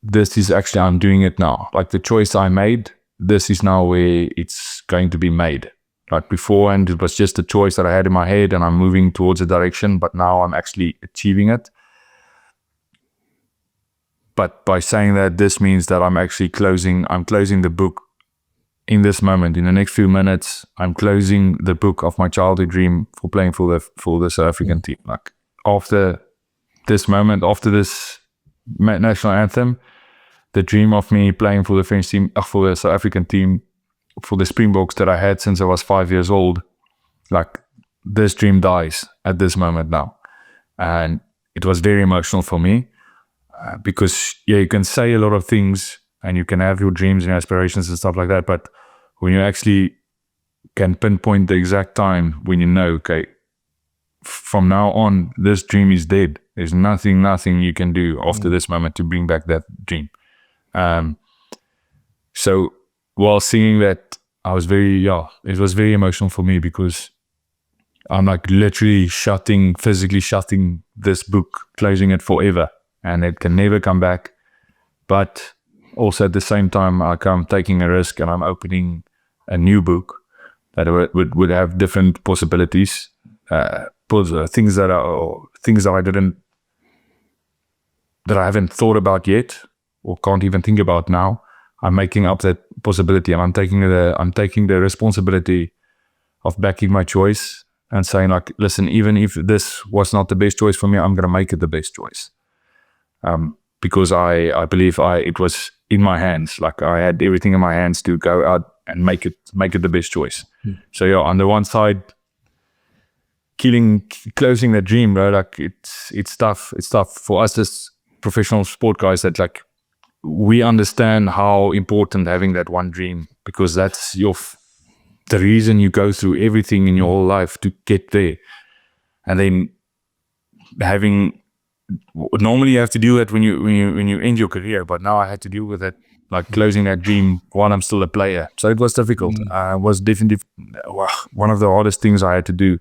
this is actually, I'm doing it now. Like the choice I made, this is now where it's going to be made. Like beforehand, it was just a choice that I had in my head and I'm moving towards a direction, but now I'm actually achieving it. But by saying that, this means that I'm actually closing the book in this moment. In the next few minutes, I'm closing the book of my childhood dream for playing for the South African team. Like after this moment, after this national anthem, the dream of me playing for the French team, for the South African team, for the Springboks that I had since I was 5 years old, like this dream dies at this moment now. And it was very emotional for me. Because you can say a lot of things and you can have your dreams and aspirations and stuff like that, but when you actually can pinpoint the exact time when you know, okay, from now on, this dream is dead. There's nothing you can do after this moment to bring back that dream. So while singing that, it was very emotional for me because I'm like literally physically shutting this book, closing it forever. And it can never come back. But also at the same time, I'm taking a risk and I'm opening a new book that would have different possibilities, things that I haven't thought about yet or can't even think about now. I'm making up that possibility, and I'm taking the responsibility of backing my choice and saying like, listen, even if this was not the best choice for me, I'm gonna make it the best choice. Because I believe it was in my hands. Like I had everything in my hands to go out and make it the best choice. So yeah, on the one side, closing the dream, bro. Like it's tough. It's tough for us as professional sport guys that like we understand how important having that one dream, because that's the reason you go through everything in your whole life to get there, and then normally you have to do it when you end your career, but now I had to deal with it, like closing that dream while I'm still a player. So it was difficult. It was definitely one of the hardest things I had to do,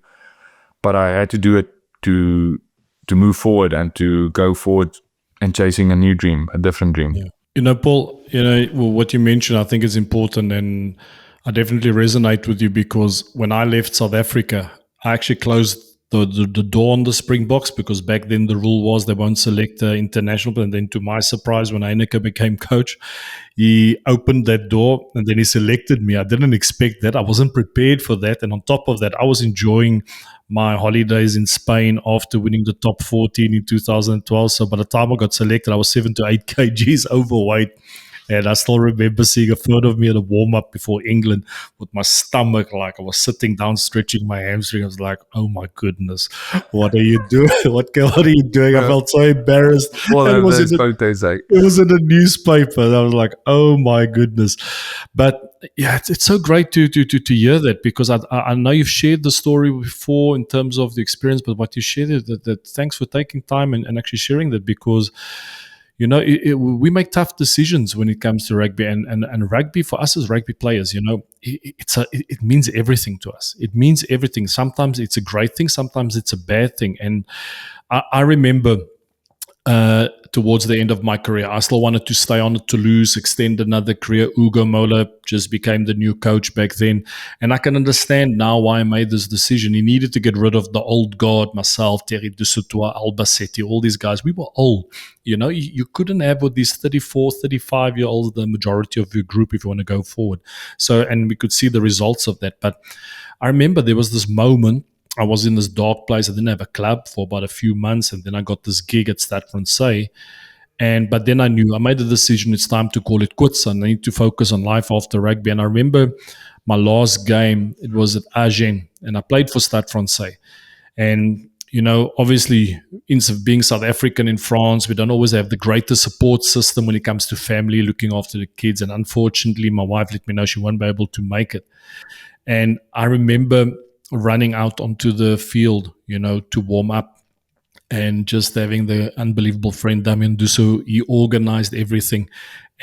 but I had to do it to move forward and to go forward and chasing a new dream, a different dream. Yeah. Paul, what you mentioned, I think is important, and I definitely resonate with you because when I left South Africa, I actually closed the door on the Springboks, because back then the rule was they won't select international. And then to my surprise, when Heineke became coach, he opened that door and then he selected me. I didn't expect that. I wasn't prepared for that. And on top of that, I was enjoying my holidays in Spain after winning the top 14 in 2012. So by the time I got selected, I was 7 to 8 kgs overweight. And I still remember seeing a photo of me at a warm-up before England with my stomach, like I was sitting down, stretching my hamstring. I was like, oh my goodness, what are you doing? What are you doing? I felt so embarrassed. Well, And those photos, like, it was in the newspaper. And I was like, oh my goodness. But yeah, it's so great to hear that, because I know you've shared the story before in terms of the experience, but what you shared, that thanks for taking time and actually sharing that, because you know, we make tough decisions when it comes to rugby, and rugby for us as rugby players, you know, it means everything to us. It means everything. Sometimes it's a great thing, sometimes it's a bad thing. And I remember towards the end of my career, I still wanted to stay on at Toulouse, extend another career. Hugo Mola just became the new coach back then. And I can understand now why I made this decision. He needed to get rid of the old guard, myself, Terry Dusautois, Albacete, all these guys. We were old. You know, you couldn't have with these 34, 35-year-olds, the majority of your group, if you want to go forward. So, and we could see the results of that. But I remember there was this moment. I was in this dark place. I didn't have a club for about a few months, and then I got this gig at Stade Francais. But then I knew, I made a decision, it's time to call it quits, and I need to focus on life after rugby. And I remember my last game, it was at Agen, and I played for Stade Francais. And, you know, obviously, being South African in France, we don't always have the greatest support system when it comes to family, looking after the kids. And unfortunately, my wife let me know she won't be able to make it. And I remember running out onto the field, you know, to warm up, and just having the unbelievable friend Damien Dussault. He organized everything.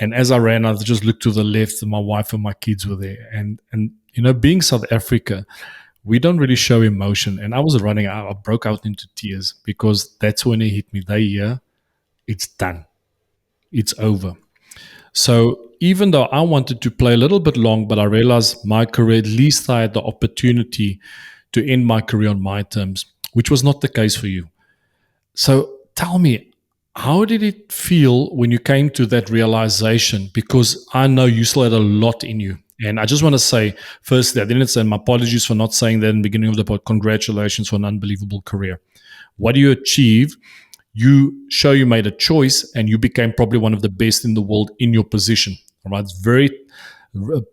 And as I ran, I just looked to the left, and my wife and my kids were there. And you know, being South Africa, we don't really show emotion. And I was running out. I broke out into tears, because that's when it hit me. That year, it's done. It's over. So even though I wanted to play a little bit long, but I realized my career, at least I had the opportunity to end my career on my terms, which was not the case for you. So tell me, how did it feel when you came to that realization? Because I know you still had a lot in you. And I just want to say, firstly, I didn't say, my apologies for not saying that in the beginning of the podcast. Congratulations for an unbelievable career. What do you achieve? You show you made a choice, and you became probably one of the best in the world in your position. All right, it's very,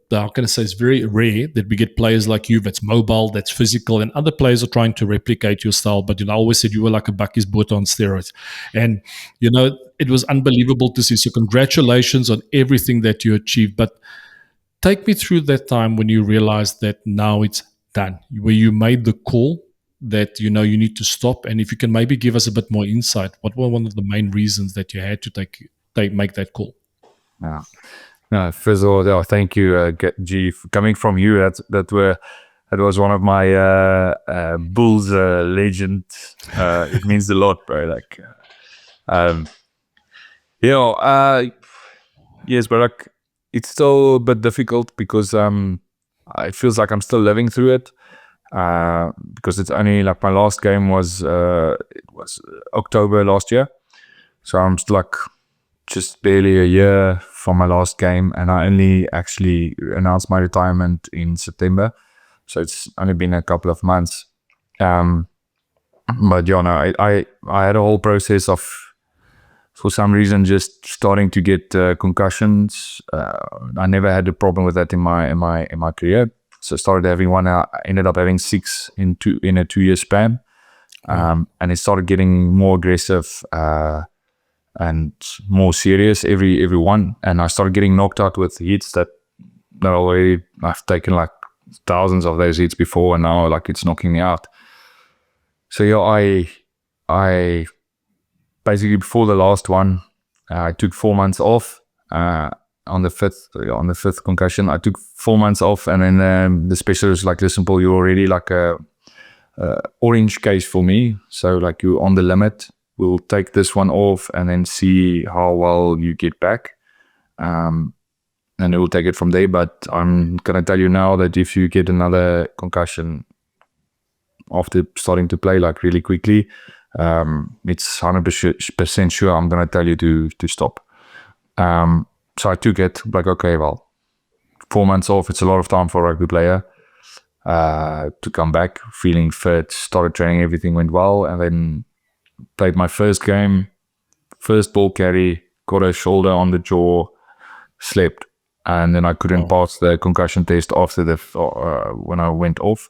how can I say, it's very rare that we get players like you that's mobile, that's physical, and other players are trying to replicate your style. But, you know, I always said you were like a Bucky's Botha on steroids. And, you know, it was unbelievable to see. So congratulations on everything that you achieved. But take me through that time when you realized that now it's done, where you made the call that, you know, you need to stop. And if you can maybe give us a bit more insight, what were one of the main reasons that you had to make that call? Yeah. No, first of all, thank you, G, coming from you. That was one of my Bulls legend. It means a lot, bro. Like, yes, but like, it's still a bit difficult, because it feels like I'm still living through it. Because it's only like my last game was October last year, so I'm like just barely a year from my last game, and I only actually announced my retirement in September, so it's only been a couple of months. But yeah, no, I had a whole process of, for some reason, just starting to get concussions. I never had a problem with that in my career. So I started having one. I ended up having 6 in a 2-year span, and it started getting more aggressive and more serious every one. And I started getting knocked out with hits that already I've taken like thousands of those hits before, and now like it's knocking me out. So yeah, I basically, before the last one, I took 4 months off. On the fifth concussion, I took 4 months off, and then the specialist was like, "Listen, Paul, you're already like a orange case for me. So like, you're on the limit. We'll take this one off, and then see how well you get back, and we'll take it from there. But I'm gonna tell you now that if you get another concussion, after starting to play like really quickly, it's 100% sure I'm going to tell you to stop. So I took it like, okay, well, 4 months off, it's a lot of time for a rugby player to come back feeling fit, started training, everything went well, and then played my first game, first ball carry, got a shoulder on the jaw, slept, and then I couldn't pass the concussion test after when I went off,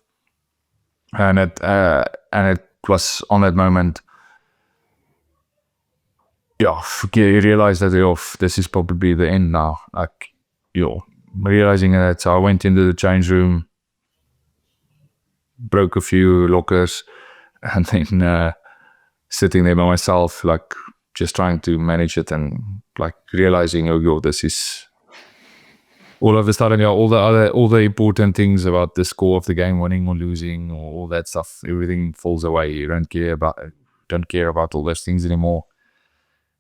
and it was on that moment, you realize that this is probably the end now. Like, realizing that, so I went into the change room, broke a few lockers, and then sitting there by myself, like just trying to manage it, and like realizing, this is all of a sudden, all the important things about the score of the game, winning or losing, or all that stuff, everything falls away. You don't care about all those things anymore.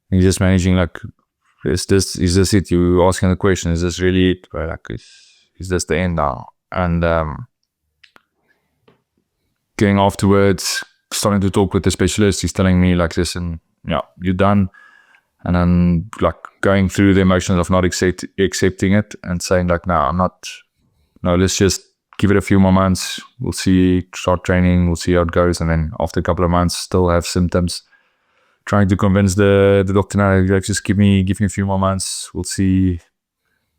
You're just managing, like, is this it? You asking the question, is this really it? Right? Like, is this the end now? And going afterwards, starting to talk with the specialist, he's telling me like, listen, you're done. And then like going through the emotions of not accepting it and saying like, let's just give it a few more months. We'll see, start training, we'll see how it goes. And then after a couple of months, still have symptoms. Trying to convince the doctor now, like, just give me a few more months, we'll see.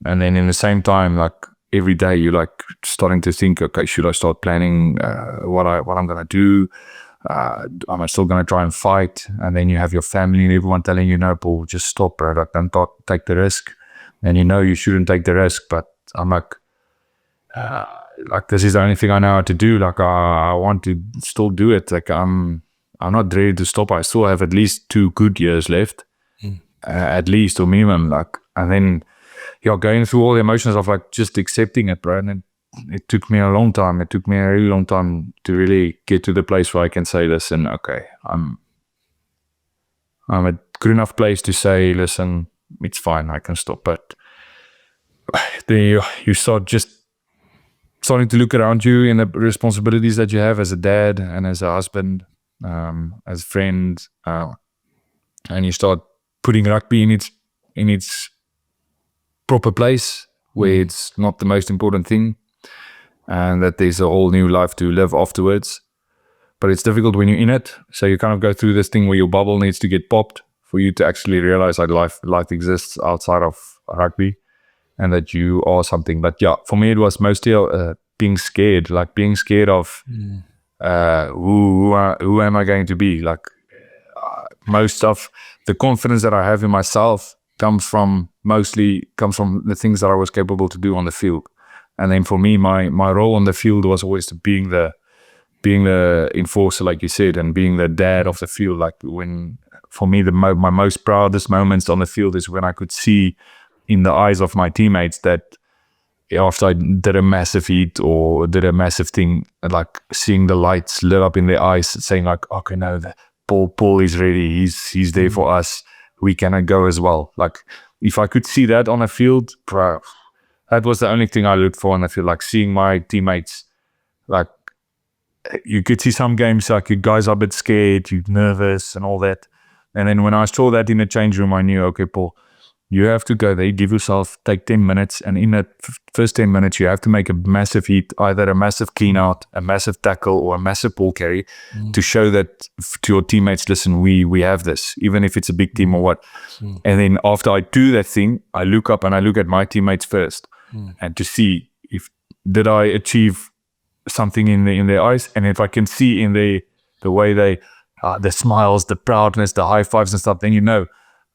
And then in the same time, like every day you're like starting to think, okay, should I start planning what I'm gonna do? Am I still gonna try and fight? And then you have your family and everyone telling you, no, Paul, just stop, bro. Like, don't take the risk. And you shouldn't take the risk, but I'm like, this is the only thing I know how to do. Like, I want to still do it. Like, I'm not ready to stop. I still have at least 2 good years left, at least, or minimum. Like, and then going through all the emotions of like just accepting it, bro. And then it took me a long time. It took me a really long time to really get to the place where I can say, listen, okay, I'm a good enough place to say, listen, it's fine, I can stop. But then you start just starting to look around you in the responsibilities that you have as a dad and as a husband, as a friend, and you start putting rugby in its proper place where it's not the most important thing, and that there's a whole new life to live afterwards. But it's difficult when you're in it, so you kind of go through this thing where your bubble needs to get popped for you to actually realize that life exists outside of rugby, and that you are something. But for me it was mostly being scared of who am I going to be. Like, most of the confidence that I have in myself comes from the things that I was capable to do on the field. And then for me, my role on the field was always being the enforcer, like you said, and being the dad of the field. Like, when for me my most proudest moments on the field is when I could see in the eyes of my teammates that after I did a massive hit or did a massive thing, like seeing the lights lit up in their eyes, saying like, okay, no, Paul is ready. He's there for us. We cannot go as well. Like, if I could see that on a field, bro, that was the only thing I looked for on the field. Like, seeing my teammates, like, you could see some games like you guys are a bit scared, you're nervous and all that. And then when I saw that in the change room, I knew, okay, Paul, you have to go there, take 10 minutes, and in that first 10 minutes, you have to make a massive hit, either a massive clean out, a massive tackle, or a massive ball carry to show that to your teammates, listen, we have this, even if it's a big team or what. And then after I do that thing, I look up and I look at my teammates first and to see did I achieve something in their eyes, and if I can see in the way they, the smiles, the proudness, the high fives and stuff, then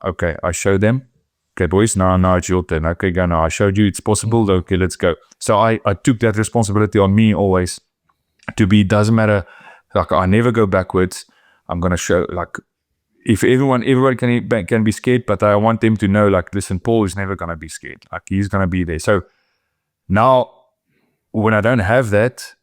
okay, I show them. Okay, boys, now it's your turn. Okay, go now. I showed you it's possible. Okay, let's go. So I took that responsibility on me always to be, doesn't matter. Like, I never go backwards. I'm going to show, like, if everybody can be scared, but I want them to know, like, listen, Paul is never going to be scared. Like, he's going to be there. So now when I don't have that,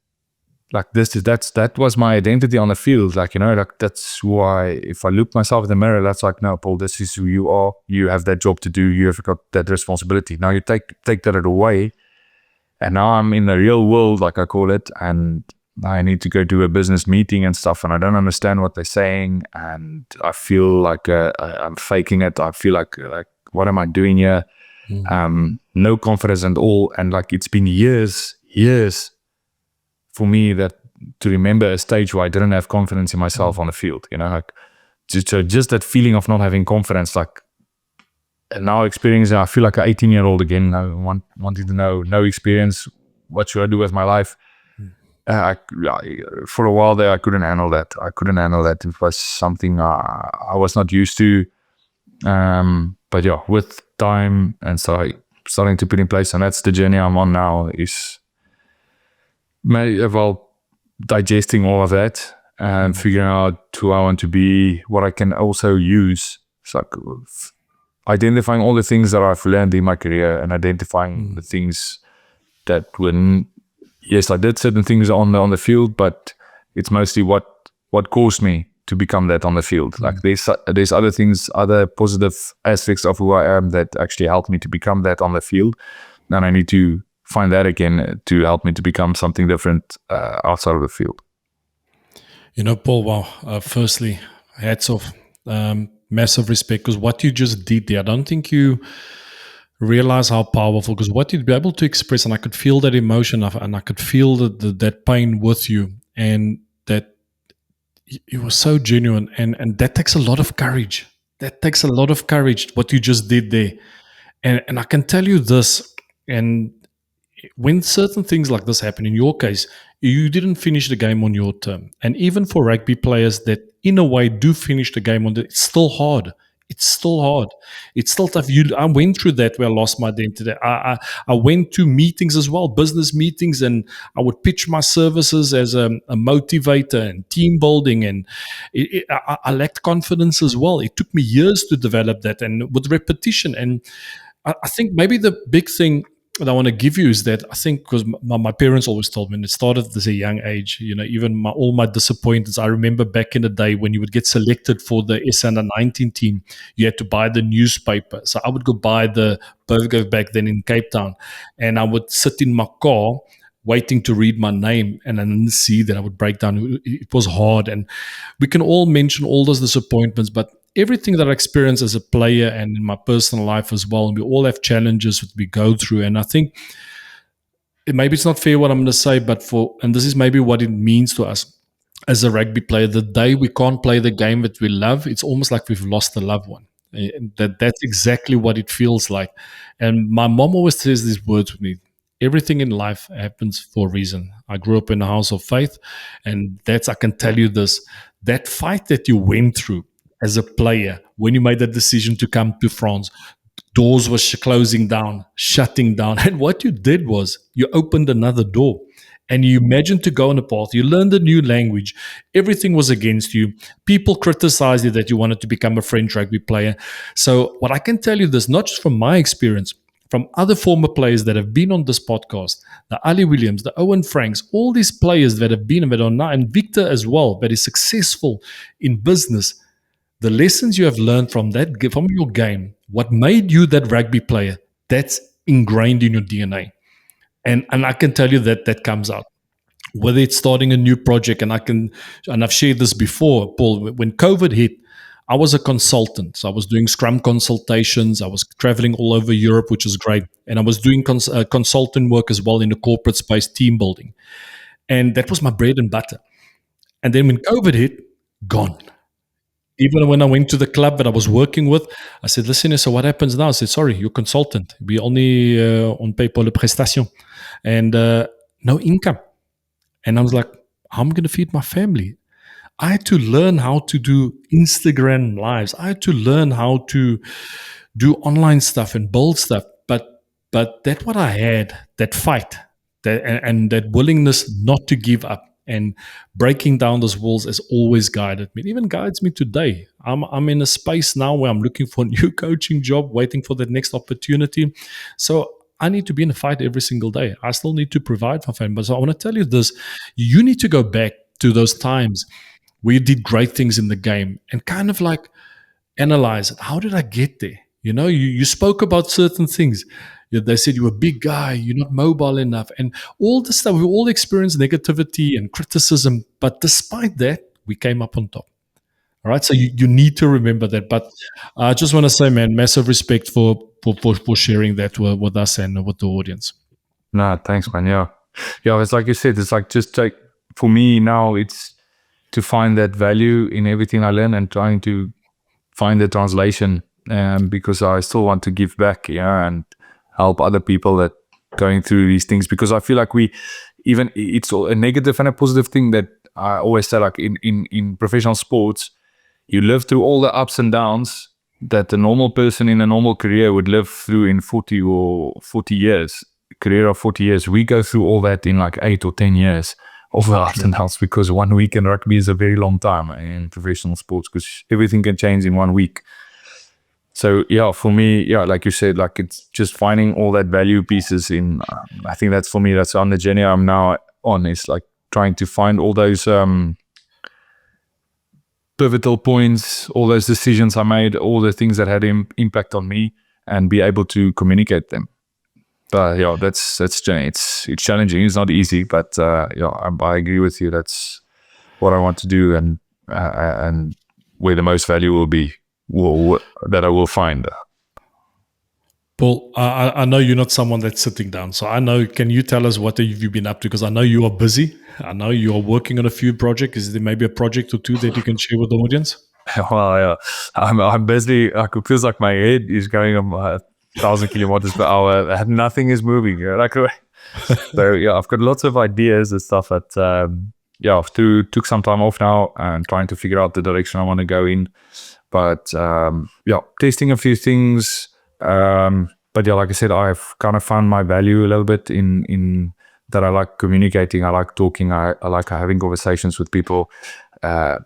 like, that was my identity on the field. Like, like, that's why if I look myself in the mirror, that's like, no, Paul, this is who you are. You have that job to do. You have got that responsibility. Now you take that away, and now I'm in the real world, like I call it, and I need to go to a business meeting and stuff, and I don't understand what they're saying, and I feel like I'm faking it. I feel like what am I doing here? No confidence at all, and like it's been years for me that to remember a stage where I didn't have confidence in myself on the field. Like just that feeling of not having confidence, like. And now experiencing, I feel like an 18-year-old again. I wanting to know, no experience. What should I do with my life? For a while there, I couldn't handle that. It was something I was not used to. But yeah, with time and starting to put in place, and that's the journey I'm on now, is digesting all of that and figuring out who I want to be, what I can also use. It's like identifying all the things that I've learned in my career and identifying the things that yes, I did certain things on the field, but it's mostly what caused me to become that on the field. Like there's other things, other positive aspects of who I am that actually helped me to become that on the field. And I need to find that again to help me to become something different outside of the field. Paul, wow. Firstly, hats off. Massive respect, because what you just did there, I don't think you realize how powerful, because what you'd be able to express, and I could feel that emotion and I could feel that pain with you, and that it was so genuine, and that takes a lot of courage. What you just did there. And I can tell you this, and when certain things like this happen, in your case, you didn't finish the game on your term. And even for rugby players that in a way do finish the game it's still hard. It's still tough. I went through that where I lost my identity. I went to meetings as well, business meetings, and I would pitch my services as a motivator and team building. And I lacked confidence as well. It took me years to develop that, and with repetition. And I think maybe the big thing that I want to give you is that I think, because my parents always told me, and it started at a young age, even all my disappointments. I remember back in the day when you would get selected for the SA under 19 team, you had to buy the newspaper. So I would go buy the Burger back then in Cape Town, and I would sit in my car waiting to read my name, and I didn't see that. I would break down. It was hard, and we can all mention all those disappointments, but everything that I experience as a player and in my personal life as well, and we all have challenges that we go through. And I think maybe it's not fair what I'm going to say, but and this is maybe what it means to us as a rugby player, the day we can't play the game that we love, it's almost like we've lost a loved one. That's exactly what it feels like. And my mom always says these words with me: everything in life happens for a reason. I grew up in a house of faith, and I can tell you this, that fight that you went through as a player, when you made that decision to come to France, doors were closing down, shutting down. And what you did was you opened another door, and you imagined to go on a path. You learned a new language. Everything was against you. People criticized you that you wanted to become a French rugby player. So what I can tell you this, not just from my experience, from other former players that have been on this podcast, the Ali Williams, the Owen Franks, all these players that have been, and Victor as well, that is successful in business. The lessons you have learned from your game, what made you that rugby player, that's ingrained in your DNA. And I can tell you that comes out. Whether it's starting a new project, and I've shared this before, Paul, when COVID hit, I was a consultant. So I was doing Scrum consultations. I was traveling all over Europe, which is great. And I was doing consultant work as well in the corporate space, team building. And that was my bread and butter. And then when COVID hit, gone. Even when I went to the club that I was working with, I said, listen, so what happens now? I said, sorry, you're consultant. We only on pay pour le prestation. And no income. And I was like, how am I going to feed my family? I had to learn how to do Instagram lives. I had to learn how to do online stuff and build stuff. But that's what I had, that fight, and that willingness not to give up. And breaking down those walls has always guided me. It even guides me today. I'm in a space now where I'm looking for a new coaching job, waiting for the next opportunity. So I need to be in a fight every single day. I still need to provide for family. So I want to tell you this. You need to go back to those times where you did great things in the game and kind of like analyze it. How did I get there? You spoke about certain things. They said you're a big guy, you're not mobile enough, and all this stuff. We all experience negativity and criticism, but despite that, we came up on top. All right, so you need to remember that. But I just want to say, man, massive respect for sharing that with us and with the audience. Nah, thanks, man. Yeah. It's like you said. It's like just like for me now, it's to find that value in everything I learn and trying to find the translation. Because I still want to give back, and help other people that going through these things. Because I feel like it's a negative and a positive thing that I always say, like in professional sports, you live through all the ups and downs that a normal person in a normal career would live through in 40 years, career of 40 years. We go through all that in like 8 or 10 years of the ups and downs, because 1 week in rugby is a very long time in professional sports, because everything can change in 1 week. So for me, like you said, like it's just finding all that value pieces in, I think that's for me, that's on the journey I'm now on. It's like trying to find all those pivotal points, all those decisions I made, all the things that had impact on me, and be able to communicate them. But that's it's challenging. It's not easy, but I agree with you. That's what I want to do, and where the most value will be, that I will find. Paul, I know you're not someone that's sitting down. So can you tell us what have you been up to? Because I know you are busy. I know you are working on a few projects. Is there maybe a project or two that you can share with the audience? Well, I'm busy. It feels like my head is going 1,000 kilometers per hour. And nothing is moving. So I've got lots of ideas and stuff that, took some time off now and trying to figure out the direction I want to go in. But testing a few things. But like I said, I've kind of found my value a little bit in that. I like communicating, I like talking, I like having conversations with people,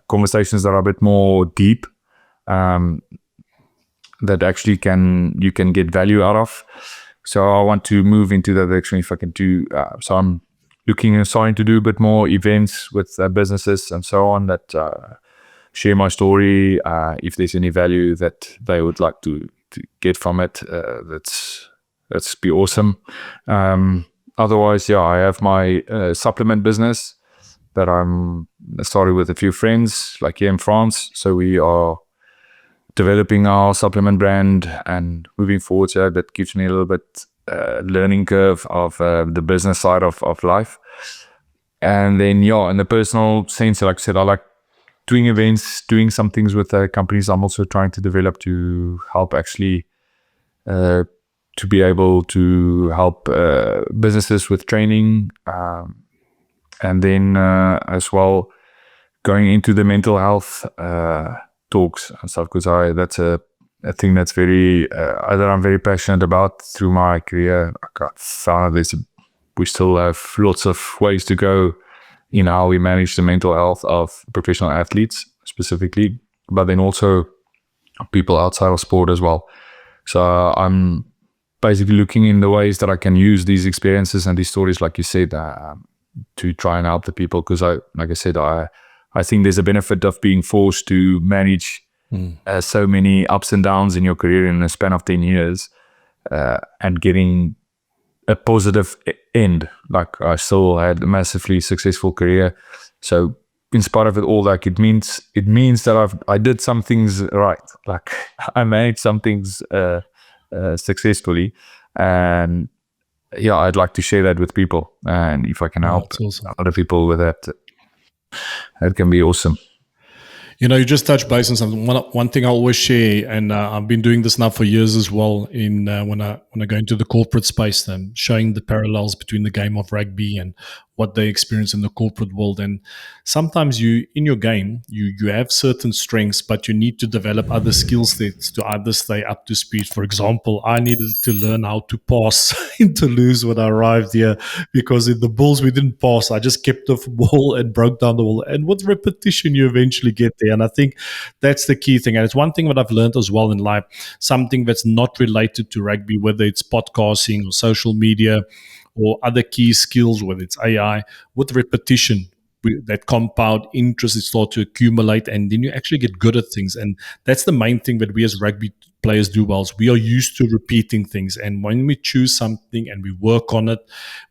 conversations that are a bit more deep, that actually you can get value out of. So I want to move into that direction if I can do. So I'm starting to do a bit more events with businesses and so on that share my story. If there's any value that they would like to get from it, that's be awesome. Otherwise, I have my supplement business that I'm started with a few friends, like here in France. So we are developing our supplement brand and moving forward. So that gives me a little bit learning curve of the business side of life. And then in the personal sense, like I said, I like doing events, doing some things with companies. I'm also trying to develop to help actually to be able to help businesses with training, and then as well going into the mental health talks and stuff, because that's a thing that's very that I'm very passionate about through my career. I found we still have lots of ways to go in how we manage the mental health of professional athletes specifically, but then also people outside of sport as well. So I'm basically looking in the ways that I can use these experiences and these stories, like you said, to try and help the people. Because like I said, I think there's a benefit of being forced to manage so many ups and downs in your career in a span of 10 years and getting a positive end. Like I still had a massively successful career. So in spite of it all, like it means that I did some things right. Like I managed some things successfully, and I'd like to share that with people. And if I can help other people with that, that can be awesome. You just touched base on something. One thing I always share, and I've been doing this now for years as well. In when I go into the corporate space, showing the parallels between the game of rugby and what they experience in the corporate world. And sometimes in your game, you have certain strengths, but you need to develop other skill sets to either stay up to speed. For example, I needed to learn how to pass in Toulouse when I arrived here, because in the Bulls we didn't pass. I just kept the ball and broke down the wall. And with repetition, you eventually get there. And I think that's the key thing. And it's one thing that I've learned as well in life, something that's not related to rugby, whether it's podcasting or social media or other key skills, whether it's AI, with repetition, that compound interest, it starts to accumulate, and then you actually get good at things. And that's the main thing that we as rugby players do well. We are used to repeating things, and when we choose something and we work on it,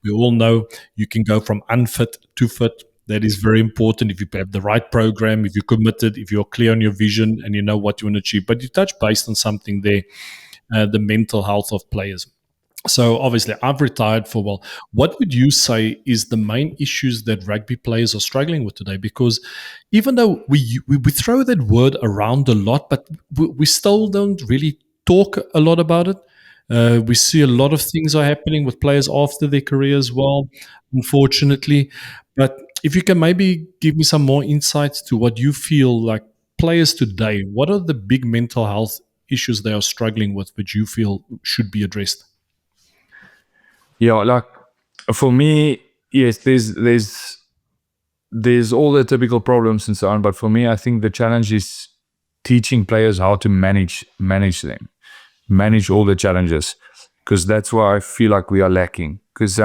we all know you can go from unfit to fit. That is very important if you have the right program, if you're committed, if you're clear on your vision and you know what you want to achieve. But you touch based on something there, the mental health of players. So obviously I've retired for a while. What would you say is the main issues that rugby players are struggling with today? Because even though we throw that word around a lot, but we still don't really talk a lot about it. We see a lot of things are happening with players after their career as well, unfortunately. But if you can maybe give me some more insights to what you feel like players today, what are the big mental health issues they are struggling with, which you feel should be addressed? Yeah, like for me, yes, there's all the typical problems and so on. But for me, I think the challenge is teaching players how to manage them, manage all the challenges, because that's why I feel like we are lacking. Because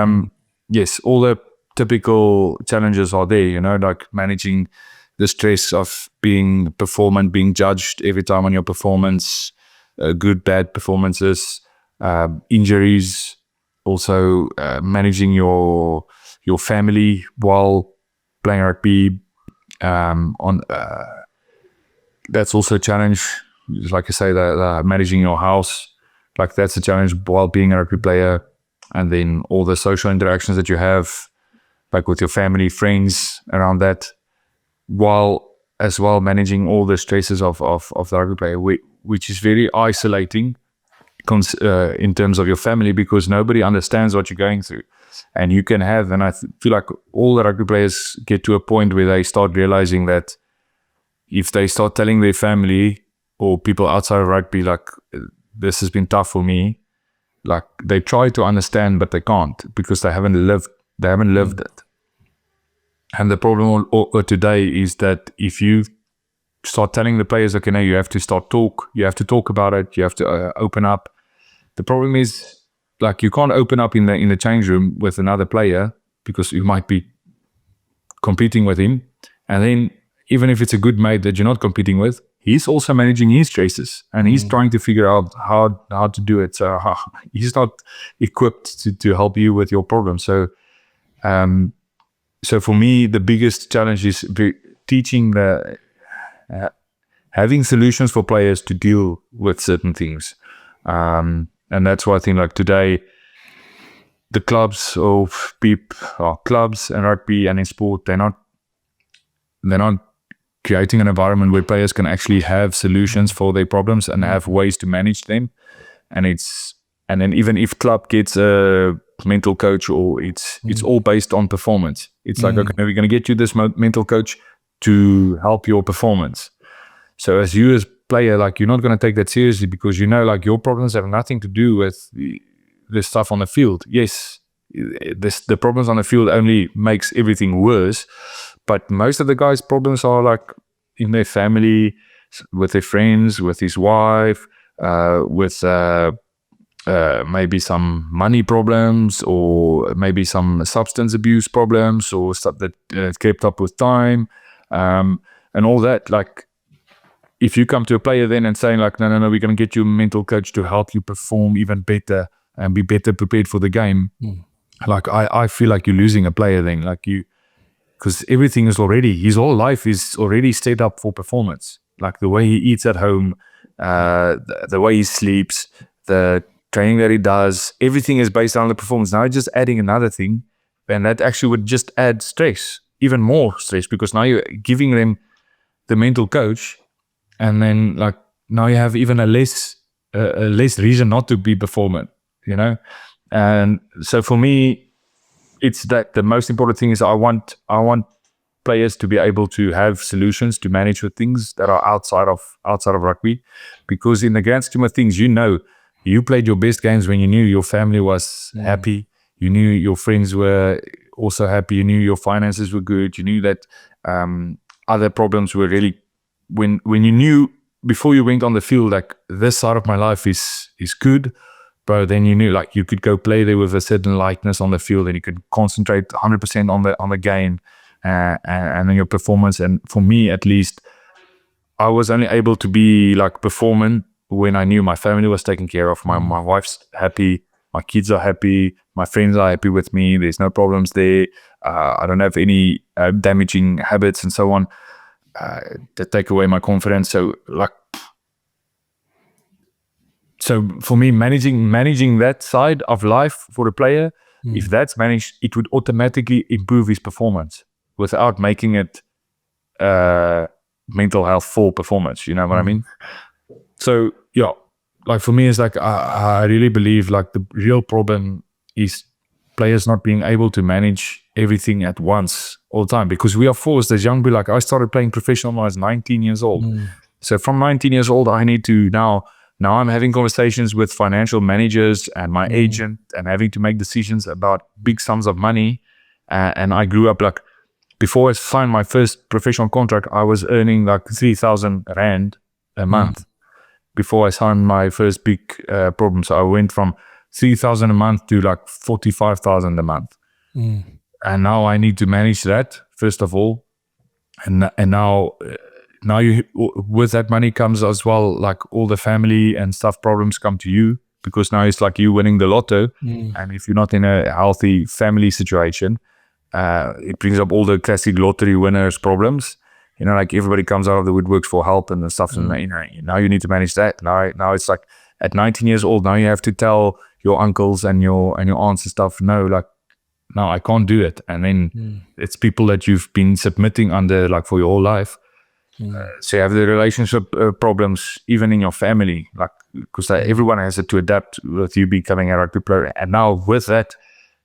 yes, all the typical challenges are there, like managing the stress of being performant, being judged every time on your performance, good, bad performances, injuries, also managing your family while playing rugby. That's also a challenge. Like I say, the managing your house, like that's a challenge while being a rugby player. And then all the social interactions that you have, like with your family, friends around that, while as well managing all the stresses of the rugby player, which is very isolating in terms of your family, because nobody understands what you're going through. And you can have, and I feel like all the rugby players get to a point where they start realizing that if they start telling their family or people outside of rugby, like, this has been tough for me, like they try to understand, but they can't, because they haven't lived it. And the problem today is that if you start telling the players, okay, now you have to talk about it, you have to open up. The problem is, like, you can't open up in the change room with another player because you might be competing with him. And then even if it's a good mate that you're not competing with, he's also managing his stresses and he's trying to figure out how to do it. So he's not equipped to help you with your problem. So for me, the biggest challenge is teaching having solutions for players to deal with certain things. And that's why I think, like, today, the clubs and rugby and in sport, they're not creating an environment where players can actually have solutions for their problems and have ways to manage them. And then even if club gets a mental coach, or it's all based on performance. It's like, okay, we're going to get you this mental coach to help your performance. So as player, like, you're not going to take that seriously, because like your problems have nothing to do with the stuff on the field. Yes, the problems on the field only makes everything worse, but most of the guys' problems are like in their family, with their friends, with his wife, with maybe some money problems, or maybe some substance abuse problems, or stuff that kept up with time, and all that. Like, if you come to a player then and saying, like, no, we're going to get you a mental coach to help you perform even better and be better prepared for the game, like, I feel like you're losing a player then, like, because everything is already, his whole life is already set up for performance. Like the way he eats at home, the way he sleeps, the training that he does, everything is based on the performance. Now just adding another thing, and that actually would just add stress, even more stress, because now you're giving them the mental coach. And then, like, now you have even a less reason not to be performant, And so for me, it's that the most important thing is I want players to be able to have solutions to manage with things that are outside of rugby, because in the grand scheme of things, you played your best games when you knew your family was happy, you knew your friends were also happy, you knew your finances were good, you knew that other problems were really. When you knew before you went on the field, like, this side of my life is good, bro, then you knew, like, you could go play there with a certain lightness on the field, and you could concentrate 100% on the game. and your performance. And for me, at least, I was only able to be like performing when I knew my family was taken care of. My wife's happy, my kids are happy, my friends are happy with me. There's no problems there. I don't have any damaging habits and so on that take away my confidence. So for me, managing that side of life for the player, if that's managed, it would automatically improve his performance without making it mental health full performance. You know what I mean? So yeah, like for me, it's like I really believe like the real problem is players not being able to manage everything at once all the time, because we are forced as young. Like I started playing professional when I was 19 years old. So from 19 years old, I need to now I'm having conversations with financial managers and my agent and having to make decisions about big sums of money. And I grew up like, before I signed my first professional contract, I was earning like 3,000 Rand a month before I signed my first big problem. So I went from 3,000 a month to like 45,000 a month. And now I need to manage that, first of all. And now you, with that money comes as well, like all the family and stuff problems come to you, because now it's like you winning the lotto. And if you're not in a healthy family situation, it brings up all the classic lottery winners problems. You know, like everybody comes out of the woodworks for help and stuff. And you know, now you need to manage that. Now it's like at 19 years old, now you have to tell your uncles and your aunts and stuff, no, like, no, I can't do it. And then it's people that you've been submitting under like for your whole life. So you have the relationship problems even in your family, like, because everyone has to adapt with you becoming a rugby player. And now with that,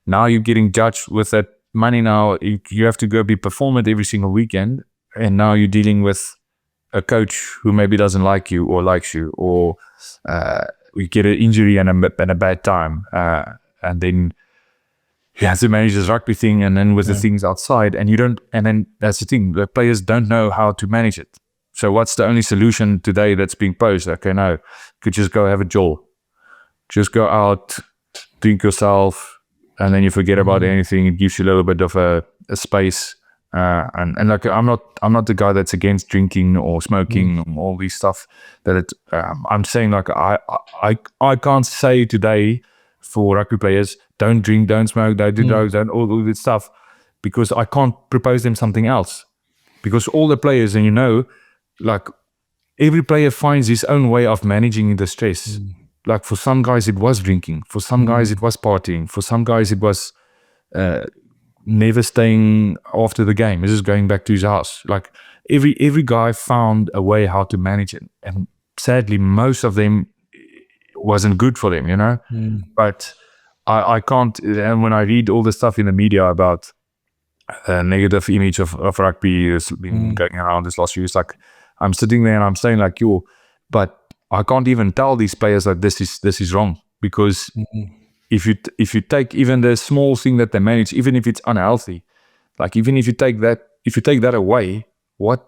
now you're getting judged with that money. Now you have to go be performant every single weekend, and now you're dealing with a coach who maybe doesn't like you or likes you, or you get an injury and a bad time, and then you have to manage this rugby thing, and then with the things outside, and you don't. And then that's the thing: the players don't know how to manage it. So what's the only solution today that's being posed? Okay, no, could just go have a jolt, just go out, drink yourself, and then you forget about anything. It gives you a little bit of a space. And like I'm not the guy that's against drinking or smoking or all these stuff. That I'm saying like I can't say today for rugby players, don't drink, don't smoke, don't do drugs, don't all this stuff, because I can't propose them something else. Because all the players, and you know, like every player finds his own way of managing the stress. Like for some guys it was drinking, for some guys it was partying, for some guys it was never staying after the game, he's just going back to his house. Like every guy found a way how to manage it, and sadly most of them wasn't good for them, you know. But I can't, and when I read all the stuff in the media about a negative image of rugby has been going around this last year, it's like I'm sitting there and I'm saying like, but I can't even tell these players that this is wrong, because if you take even the small thing that they manage, even if it's unhealthy, like even if you take that away, what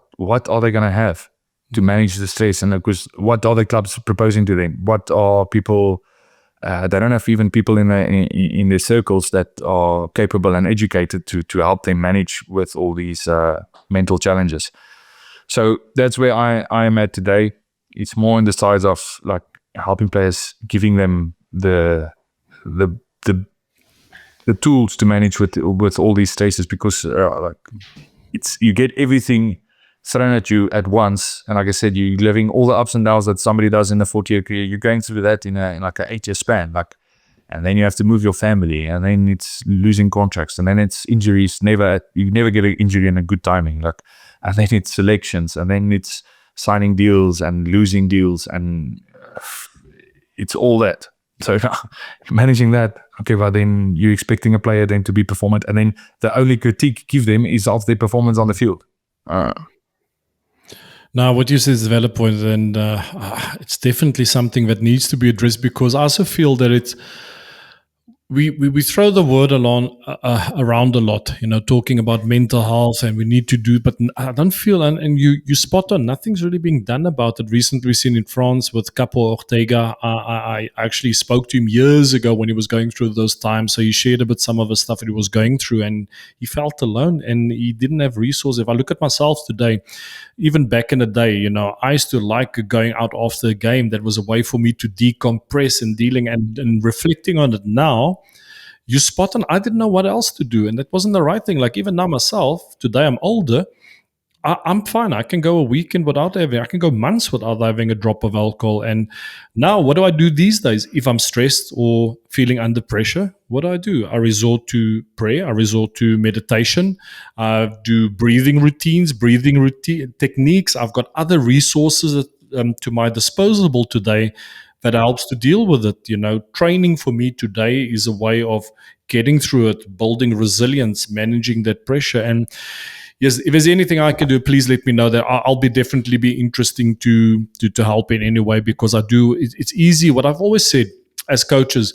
are they gonna have to manage the stress? And because what are the clubs proposing to them? What are people? They don't have even people in their circles that are capable and educated to help them manage with all these mental challenges. So that's where I am at today. It's more on the side of like helping players, giving them the tools to manage with all these stresses, because like you get everything thrown at you at once, and like I said, you're living all the ups and downs that somebody does in a 40-year career. You're going through that in like an 8-year span, like, and then you have to move your family, and then it's losing contracts, and then it's injuries. You never get an injury in a good timing, like, and then it's selections, and then it's signing deals and losing deals, and it's all that. So managing that, okay, but then you're expecting a player then to be performant, and then the only critique you give them is of their performance on the field. Now, what you say is a valid point, and it's definitely something that needs to be addressed, because I also feel that we throw the word around a lot, talking about mental health, and we need to do, but I don't feel, and you spot on, nothing's really being done about it. Recently, we've seen in France with Capo Ortega. I actually spoke to him years ago when he was going through those times. So he shared a bit some of the stuff that he was going through, and he felt alone and he didn't have resources. If I look at myself today, even back in the day, I used to like going out after a game. That was a way for me to decompress and dealing and reflecting on it now. You spot on, I didn't know what else to do. And that wasn't the right thing. Like even now myself, today I'm older, I'm fine. I can go a weekend without having, I can go months without having a drop of alcohol. And now what do I do these days? If I'm stressed or feeling under pressure, what do? I resort to prayer. I resort to meditation. I do breathing techniques. I've got other resources to my disposal today that helps to deal with it. Training for me today is a way of getting through it, building resilience, managing that pressure. And yes, if there's anything I can do, please let me know. That I'll be definitely be interesting to help in any way, because I do. It's easy. What I've always said as coaches,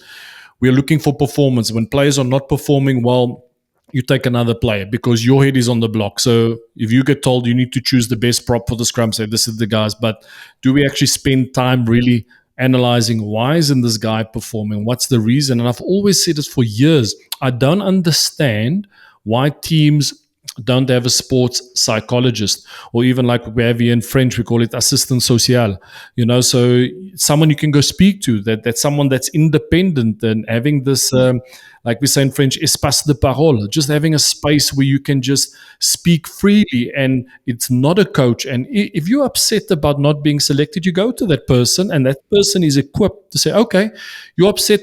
we're looking for performance. When players are not performing well, you take another player because your head is on the block. So if you get told you need to choose the best prop for the scrum, say this is the guys. But do we actually spend time really analyzing why isn't this guy performing? What's the reason? And I've always said this for years. I don't understand why teams don't have a sports psychologist, or even like we have here in French, we call it assistant social, so someone you can go speak to, that's someone that's independent, and having this, like we say in French, espace de parole, just having a space where you can just speak freely, and it's not a coach. And if you're upset about not being selected, you go to that person, and that person is equipped to say, okay, you're upset,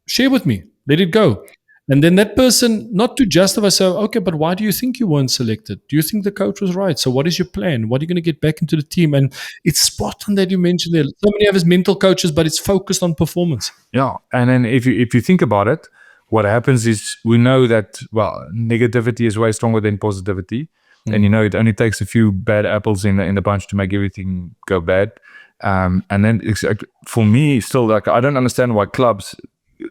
share with me, let it go. And then that person, not to justify, so, okay, but why do you think you weren't selected? Do you think the coach was right? So what is your plan? What are you going to get back into the team? And it's spot on that you mentioned there. So many of us mental coaches, but it's focused on performance. Yeah. And then if you think about it, what happens is we know that, well, negativity is way stronger than positivity. And, it only takes a few bad apples in the bunch to make everything go bad. And then for me, still, like, I don't understand why clubs,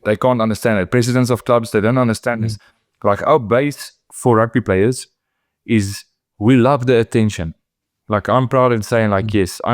they can't understand it. Presidents of clubs, they don't understand this. Like, our base for rugby players is we love the attention. Like, I'm proud in saying, like, yes, I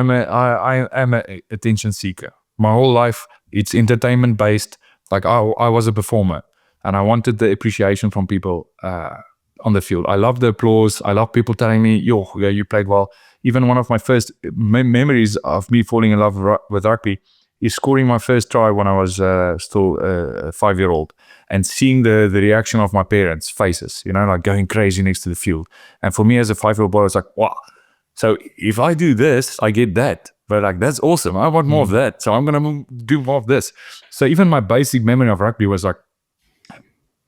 am a attention seeker. My whole life, it's entertainment based. Like, I was a performer, and I wanted the appreciation from people on the field. I love the applause. I love people telling me, yo, yeah, you played well. Even one of my first memories of me falling in love with rugby is scoring my first try when I was still a 5-year-old, and seeing the reaction of my parents' faces, like going crazy next to the field. And for me as a 5-year-old boy, I was like, wow. So if I do this, I get that. But like, that's awesome. I want more of that. So I'm going to do more of this. So even my basic memory of rugby was like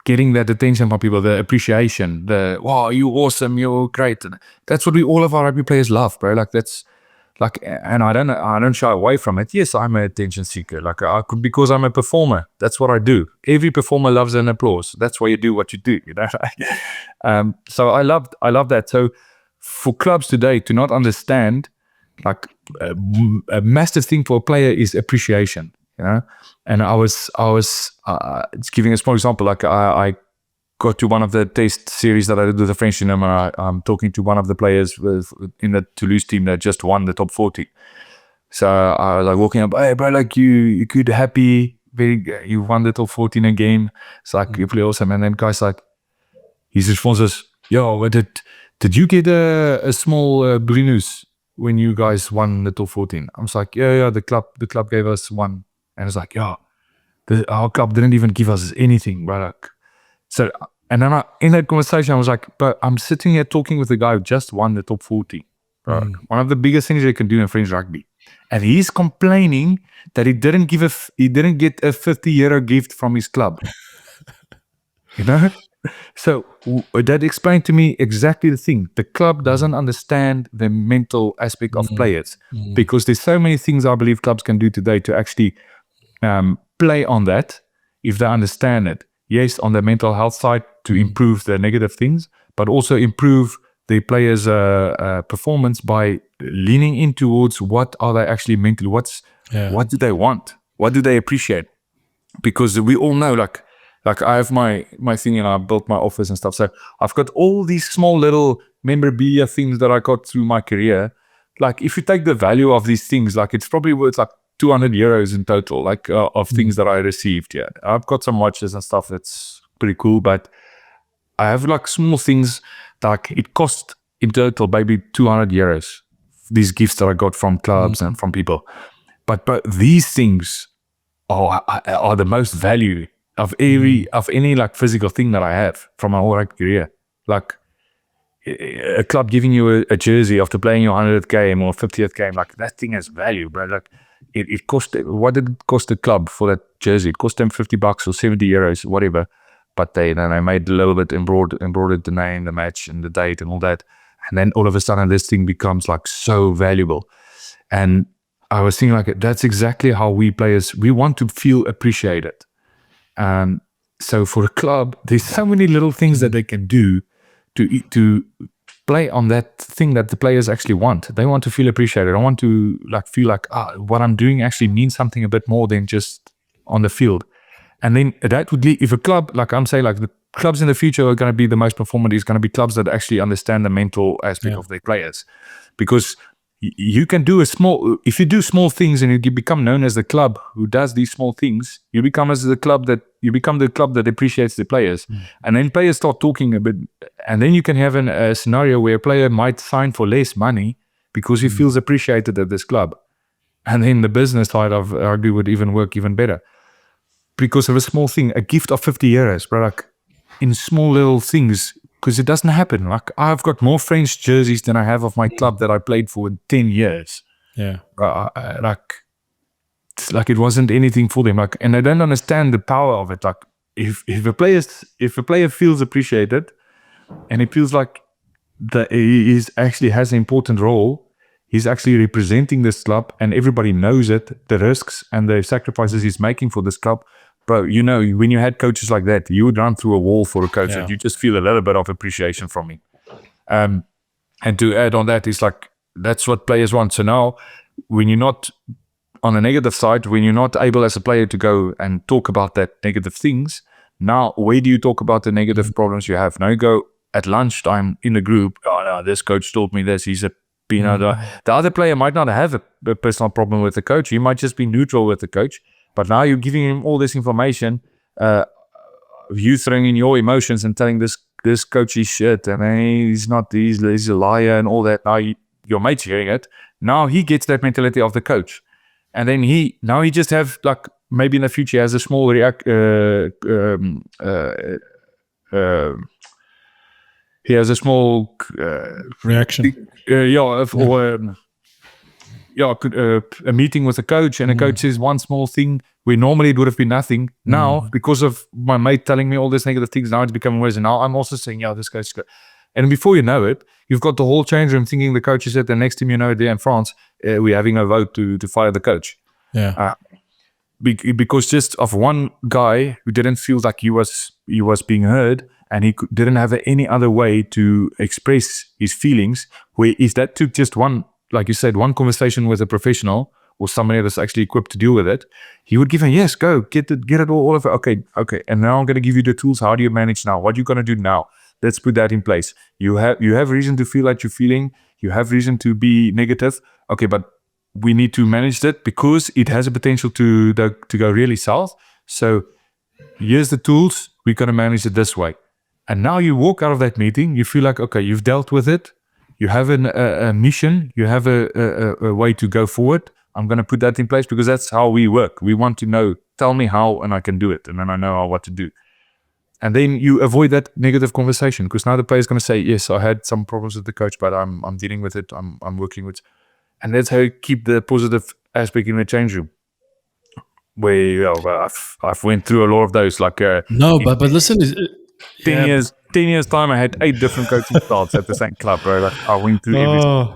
getting that attention from people, the appreciation, the, wow, you're awesome, you're great. And that's what all of our rugby players love, bro. Like, that's, like, and I don't shy away from it. Yes, I'm an attention seeker. Like, because I'm a performer. That's what I do. Every performer loves an applause. That's why you do what you do. So I love that. So for clubs today to not understand, like, a massive thing for a player is appreciation. And I was giving a small example. Like, I got to one of the test series that I did with the French team, and I'm talking to one of the players in the Toulouse team that just won the top 40. So I was like walking up, hey bro, like you good, happy, you won the top 40 in a game. It's like, you play awesome. And then guy's like, his response is, yo, did you get a small Brunus when you guys won the top 14? I was like, yeah, the club gave us one. And it's like, yeah, our club didn't even give us anything, bro. Like, so, and then in that conversation, I was like, but I'm sitting here talking with the guy who just won the top 40. Bro. One of the biggest things they can do in French rugby. And he's complaining that he didn't get a 50-euro gift from his club. So that explained to me exactly the thing. The club doesn't understand the mental aspect of players, because there's so many things I believe clubs can do today to actually play on that if they understand it. Yes, on the mental health side to improve the negative things, but also improve the players' performance by leaning in towards what are they actually mentally, what do they want? What do they appreciate? Because we all know, like, Like I have my thing, and I built my office and stuff. So I've got all these small little memorabilia things that I got through my career. Like if you take the value of these things, like it's probably worth like 200 euros in total, like of things that I received. Yeah, I've got some watches and stuff that's pretty cool, but I have like small things like it cost in total maybe 200 euros. These gifts that I got from clubs and from people, but these things are the most value of any like physical thing that I have from my whole career. Like a club giving you a jersey after playing your 100th game or 50th game, like that thing has value, bro. Like it cost, what did it cost the club for that jersey? It cost them $50 or 70 euros, whatever. But then I made a little bit, embroidered the name, the match, and the date, and all that. And then all of a sudden, this thing becomes like so valuable. And I was thinking, like, that's exactly how we players, we want to feel appreciated. So for a club, there's so many little things that they can do to play on that thing that the players actually want. They want to feel appreciated. I want to like feel like what I'm doing actually means something a bit more than just on the field. And then that would lead, if a club, like I'm saying, like the clubs in the future are going to be the most performant, is going to be clubs that actually understand the mental aspect of their players. Because you can do if you do small things and you become known as the club who does these small things, you become the club that appreciates the players. And then players start talking a bit, and then you can have a scenario where a player might sign for less money because he feels appreciated at this club. And then the business side of rugby would even work even better. Because of a small thing, a gift of 50 euros, bro, like in small little things, because it doesn't happen. Like I've got more French jerseys than I have of my club that I played for in 10 years. Yeah. Like it wasn't anything for them. Like, and I don't understand the power of it. Like if a player feels appreciated and he feels like that he actually has an important role, he's actually representing this club and everybody knows it, the risks and the sacrifices he's making for this club. Bro, you know, when you had coaches like that, you would run through a wall for a coach and you just feel a little bit of appreciation from him. And to add on that, it's like, that's what players want. So now, when you're not on the negative side, when you're not able as a player to go and talk about that negative things, now where do you talk about the negative problems you have? Now you go at lunchtime in the group, oh no, this coach told me this, he's a peanut. The other player might not have a personal problem with the coach, he might just be neutral with the coach. But now you're giving him all this information, you throwing in your emotions and telling this coach is shit and he's a liar and all that. Now your mate's hearing it. Now he gets that mentality of the coach. And then he just have, like, maybe in the future he has a small he has a small reaction. A meeting with a coach, and a coach says one small thing where normally it would have been nothing. Now, because of my mate telling me all these negative things, now it's becoming worse. And now I'm also saying, this coach is good. And before you know it, you've got the whole change room thinking the coach is it. And next thing you know, there in France, we're having a vote to fire the coach. Yeah. Because just of one guy who didn't feel like he was being heard, and he didn't have any other way to express his feelings, where if that took just one, like you said, one conversation with a professional or somebody that's actually equipped to deal with it, he would give him, yes, go, get it all over. Okay. And now I'm going to give you the tools. How do you manage now? What are you going to do now? Let's put that in place. You have reason to feel like you're feeling. You have reason to be negative. Okay, but we need to manage that because it has a potential to go really south. So here's the tools. We're going to manage it this way. And now you walk out of that meeting, you feel like, okay, you've dealt with it. You have a mission. You have a way to go forward. I'm going to put that in place because that's how we work. We want to know, tell me how, and I can do it. And then I know what to do. And then you avoid that negative conversation because now the player's going to say, yes, I had some problems with the coach, but I'm dealing with it. I'm working with, and that's how you keep the positive aspect in the change room. Where I've went through a lot of those. Like but listen, 10 years time, I had 8 different coaching styles at the same club, bro. Like I went through everything.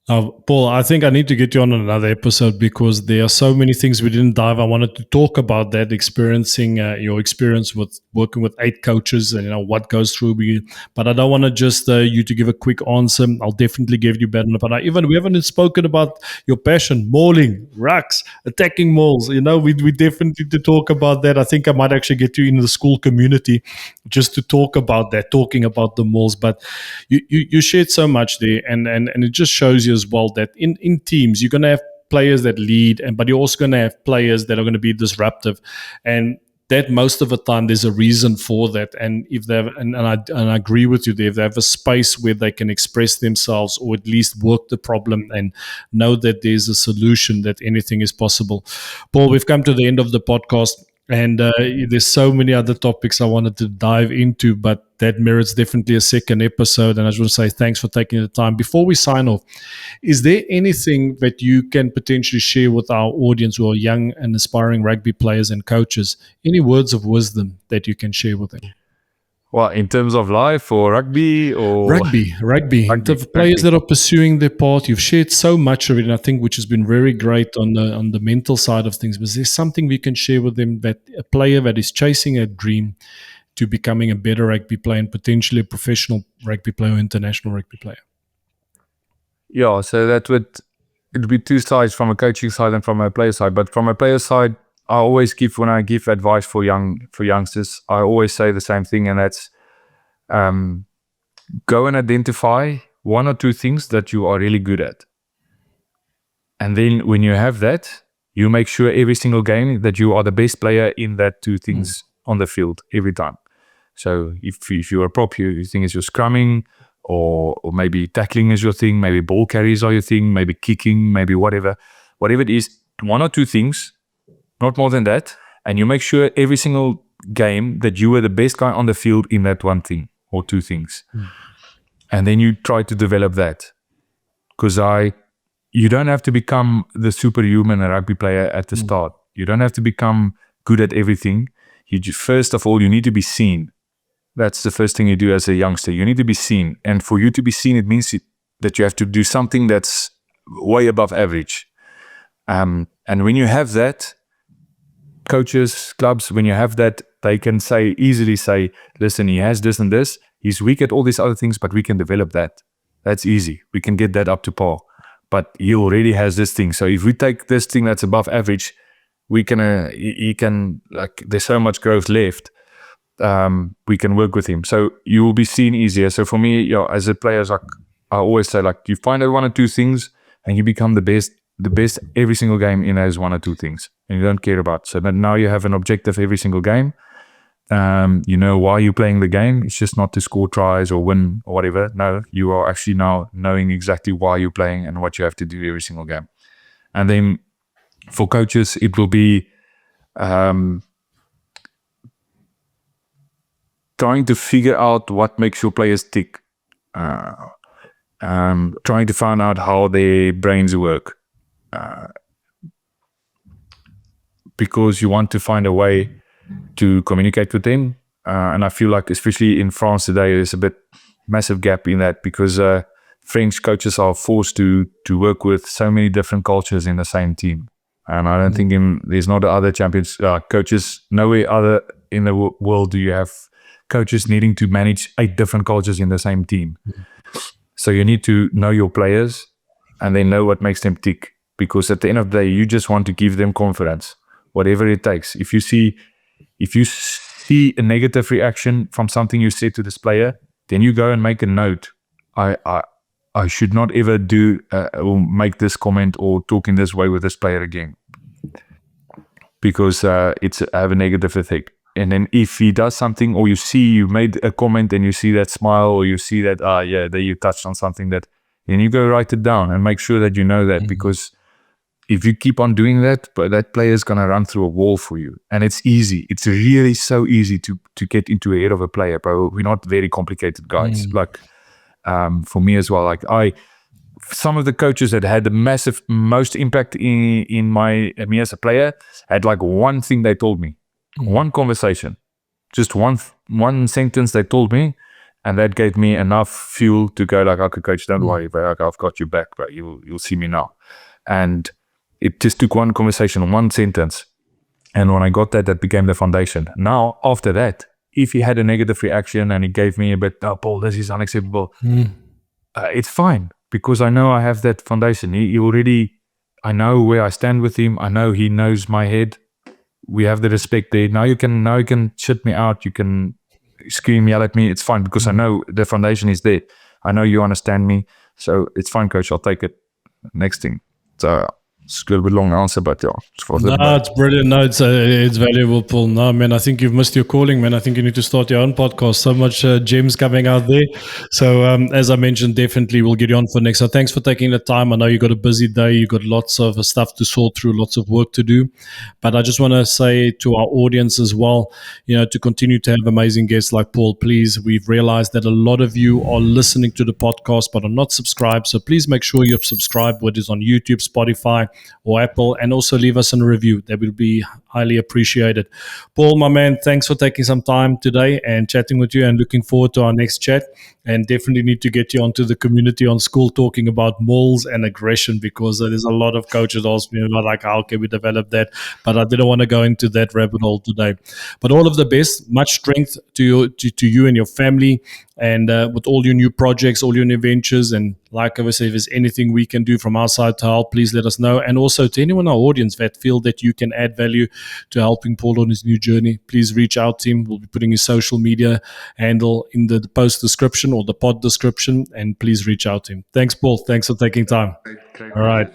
Paul, I think I need to get you on another episode because there are so many things we didn't dive. I wanted to talk about that, experiencing your experience with working with 8 coaches and what goes through you. But I don't want to just you to give a quick answer. I'll definitely give you better. But we haven't spoken about your passion, mauling, rucks, attacking mauls. We definitely need to talk about that. I think I might actually get you in the school community just to talk about that, talking about the mauls. But you shared so much there, and it just shows you as well that in teams you're going to have players that lead, but you're also going to have players that are going to be disruptive, and that most of the time there's a reason for that. And if they have, and I agree with you there, if they have a space where they can express themselves or at least work the problem and know that there's a solution, that anything is possible. Paul, we've come to the end of the podcast. And there's so many other topics I wanted to dive into, but that merits definitely a second episode. And I just want to say thanks for taking the time. Before we sign off, is there anything that you can potentially share with our audience who are young and aspiring rugby players and coaches? Any words of wisdom that you can share with them? Well, in terms of life or rugby or rugby. The players that are pursuing their path, you've shared so much of it, and I think which has been very great on the mental side of things. But is there something we can share with them, that a player that is chasing a dream to becoming a better rugby player and potentially a professional rugby player or international rugby player? Yeah, so it would be 2 sides, from a coaching side and from a player side. But from a player side, I always when I give advice for youngsters, I always say the same thing, and that's go and identify 1 or 2 things that you are really good at. And then when you have that, you make sure every single game that you are the best player in that 2 things on the field every time. So if you're a prop, you think it's your scrumming, or maybe tackling is your thing, maybe ball carries are your thing, maybe kicking, maybe whatever it is, 1 or 2 things. Not more than that. And you make sure every single game that you were the best guy on the field in that 1 thing or 2 things. And then you try to develop that. Because you don't have to become the superhuman rugby player at the start. You don't have to become good at everything. First of all, you need to be seen. That's the first thing you do as a youngster. You need to be seen. And for you to be seen, it means that you have to do something that's way above average. And when you have that, coaches, clubs, when you have that, they can easily say, listen, he has this and this. He's weak at all these other things, but we can develop that. That's easy. We can get that up to par. But he already has this thing. So if we take this thing that's above average, we can, there's so much growth left. We can work with him. So you will be seen easier. So for me, as a player, I always say, you find out 1 or 2 things and you become the best every single game in those 1 or 2 things, and you don't care about. So but now you have an objective every single game. You know why you're playing the game. It's just not to score tries or win or whatever. No, you are actually now knowing exactly why you're playing and what you have to do every single game. And then for coaches, it will be trying to figure out what makes your players tick. Trying to find out how their brains work. Because you want to find a way to communicate with them. And I feel like, especially in France today, there's a massive gap in that, because French coaches are forced to work with so many different cultures in the same team. And I don't think there's not other champions coaches, nowhere other in the world do you have coaches needing to manage 8 different cultures in the same team. So you need to know your players and then know what makes them tick. Because at the end of the day, you just want to give them confidence, whatever it takes. If you see a negative reaction from something you said to this player, then you go and make a note. I should not ever do or make this comment or talk in this way with this player again, because it's have a negative effect. And then if he does something, or you made a comment and you see that smile, or you see that there you touched on something, that then you go write it down and make sure that you know that, because if you keep on doing that, but that player is going to run through a wall for you. And it's easy. It's really so easy to get into the head of a player, bro. We're not very complicated guys. For me as well, some of the coaches that had the most impact in me as a player had 1 thing they told me, 1 conversation, just one sentence they told me, And that gave me enough fuel to go like, okay, coach, don't worry, bro. Like, I've got you back, bro. You'll see me now. And it just took one conversation, one sentence. And when I got that, that became the foundation. Now, after that, if he had a negative reaction and he gave me a bit, oh, Paul, this is unacceptable, it's fine, because I know I have that foundation. He already, I know where I stand with him. I know he knows my head. We have the respect there. Now you can shut me out. You can scream, yell at me. It's fine, because I know the foundation is there. I know you understand me. So it's fine, coach. I'll take it. Next thing. So it's a little bit long answer, but yeah. It's brilliant. No, it's valuable, Paul. No, man, I think you've missed your calling, man. I think you need to start your own podcast. So much gems coming out there. So as I mentioned, definitely we'll get you on for next. So thanks for taking the time. I know you got a busy day. You got lots of stuff to sort through, lots of work to do. But I just want to say to our audience as well, to continue to have amazing guests like Paul, please. We've realized that a lot of you are listening to the podcast but are not subscribed. So please make sure you're subscribed, whether it's on YouTube, Spotify, or Apple, and also leave us a review. That will be highly appreciated. Paul, my man, thanks for taking some time today and chatting with you, and looking forward to our next chat. And definitely need to get you onto the community on school talking about mauls and aggression, because there's a lot of coaches ask me about like, how can we develop that? But I didn't want to go into that rabbit hole today. But all of the best, much strength to you and your family, and with all your new projects, all your new ventures. And like I said, if there's anything we can do from our side to help, please let us know. And also to anyone in our audience that feel that you can add value to helping Paul on his new journey, please reach out to him. We'll be putting his social media handle in the post description or the pod description, and please reach out to him. Thanks, Paul. Thanks for taking time. Great. All right.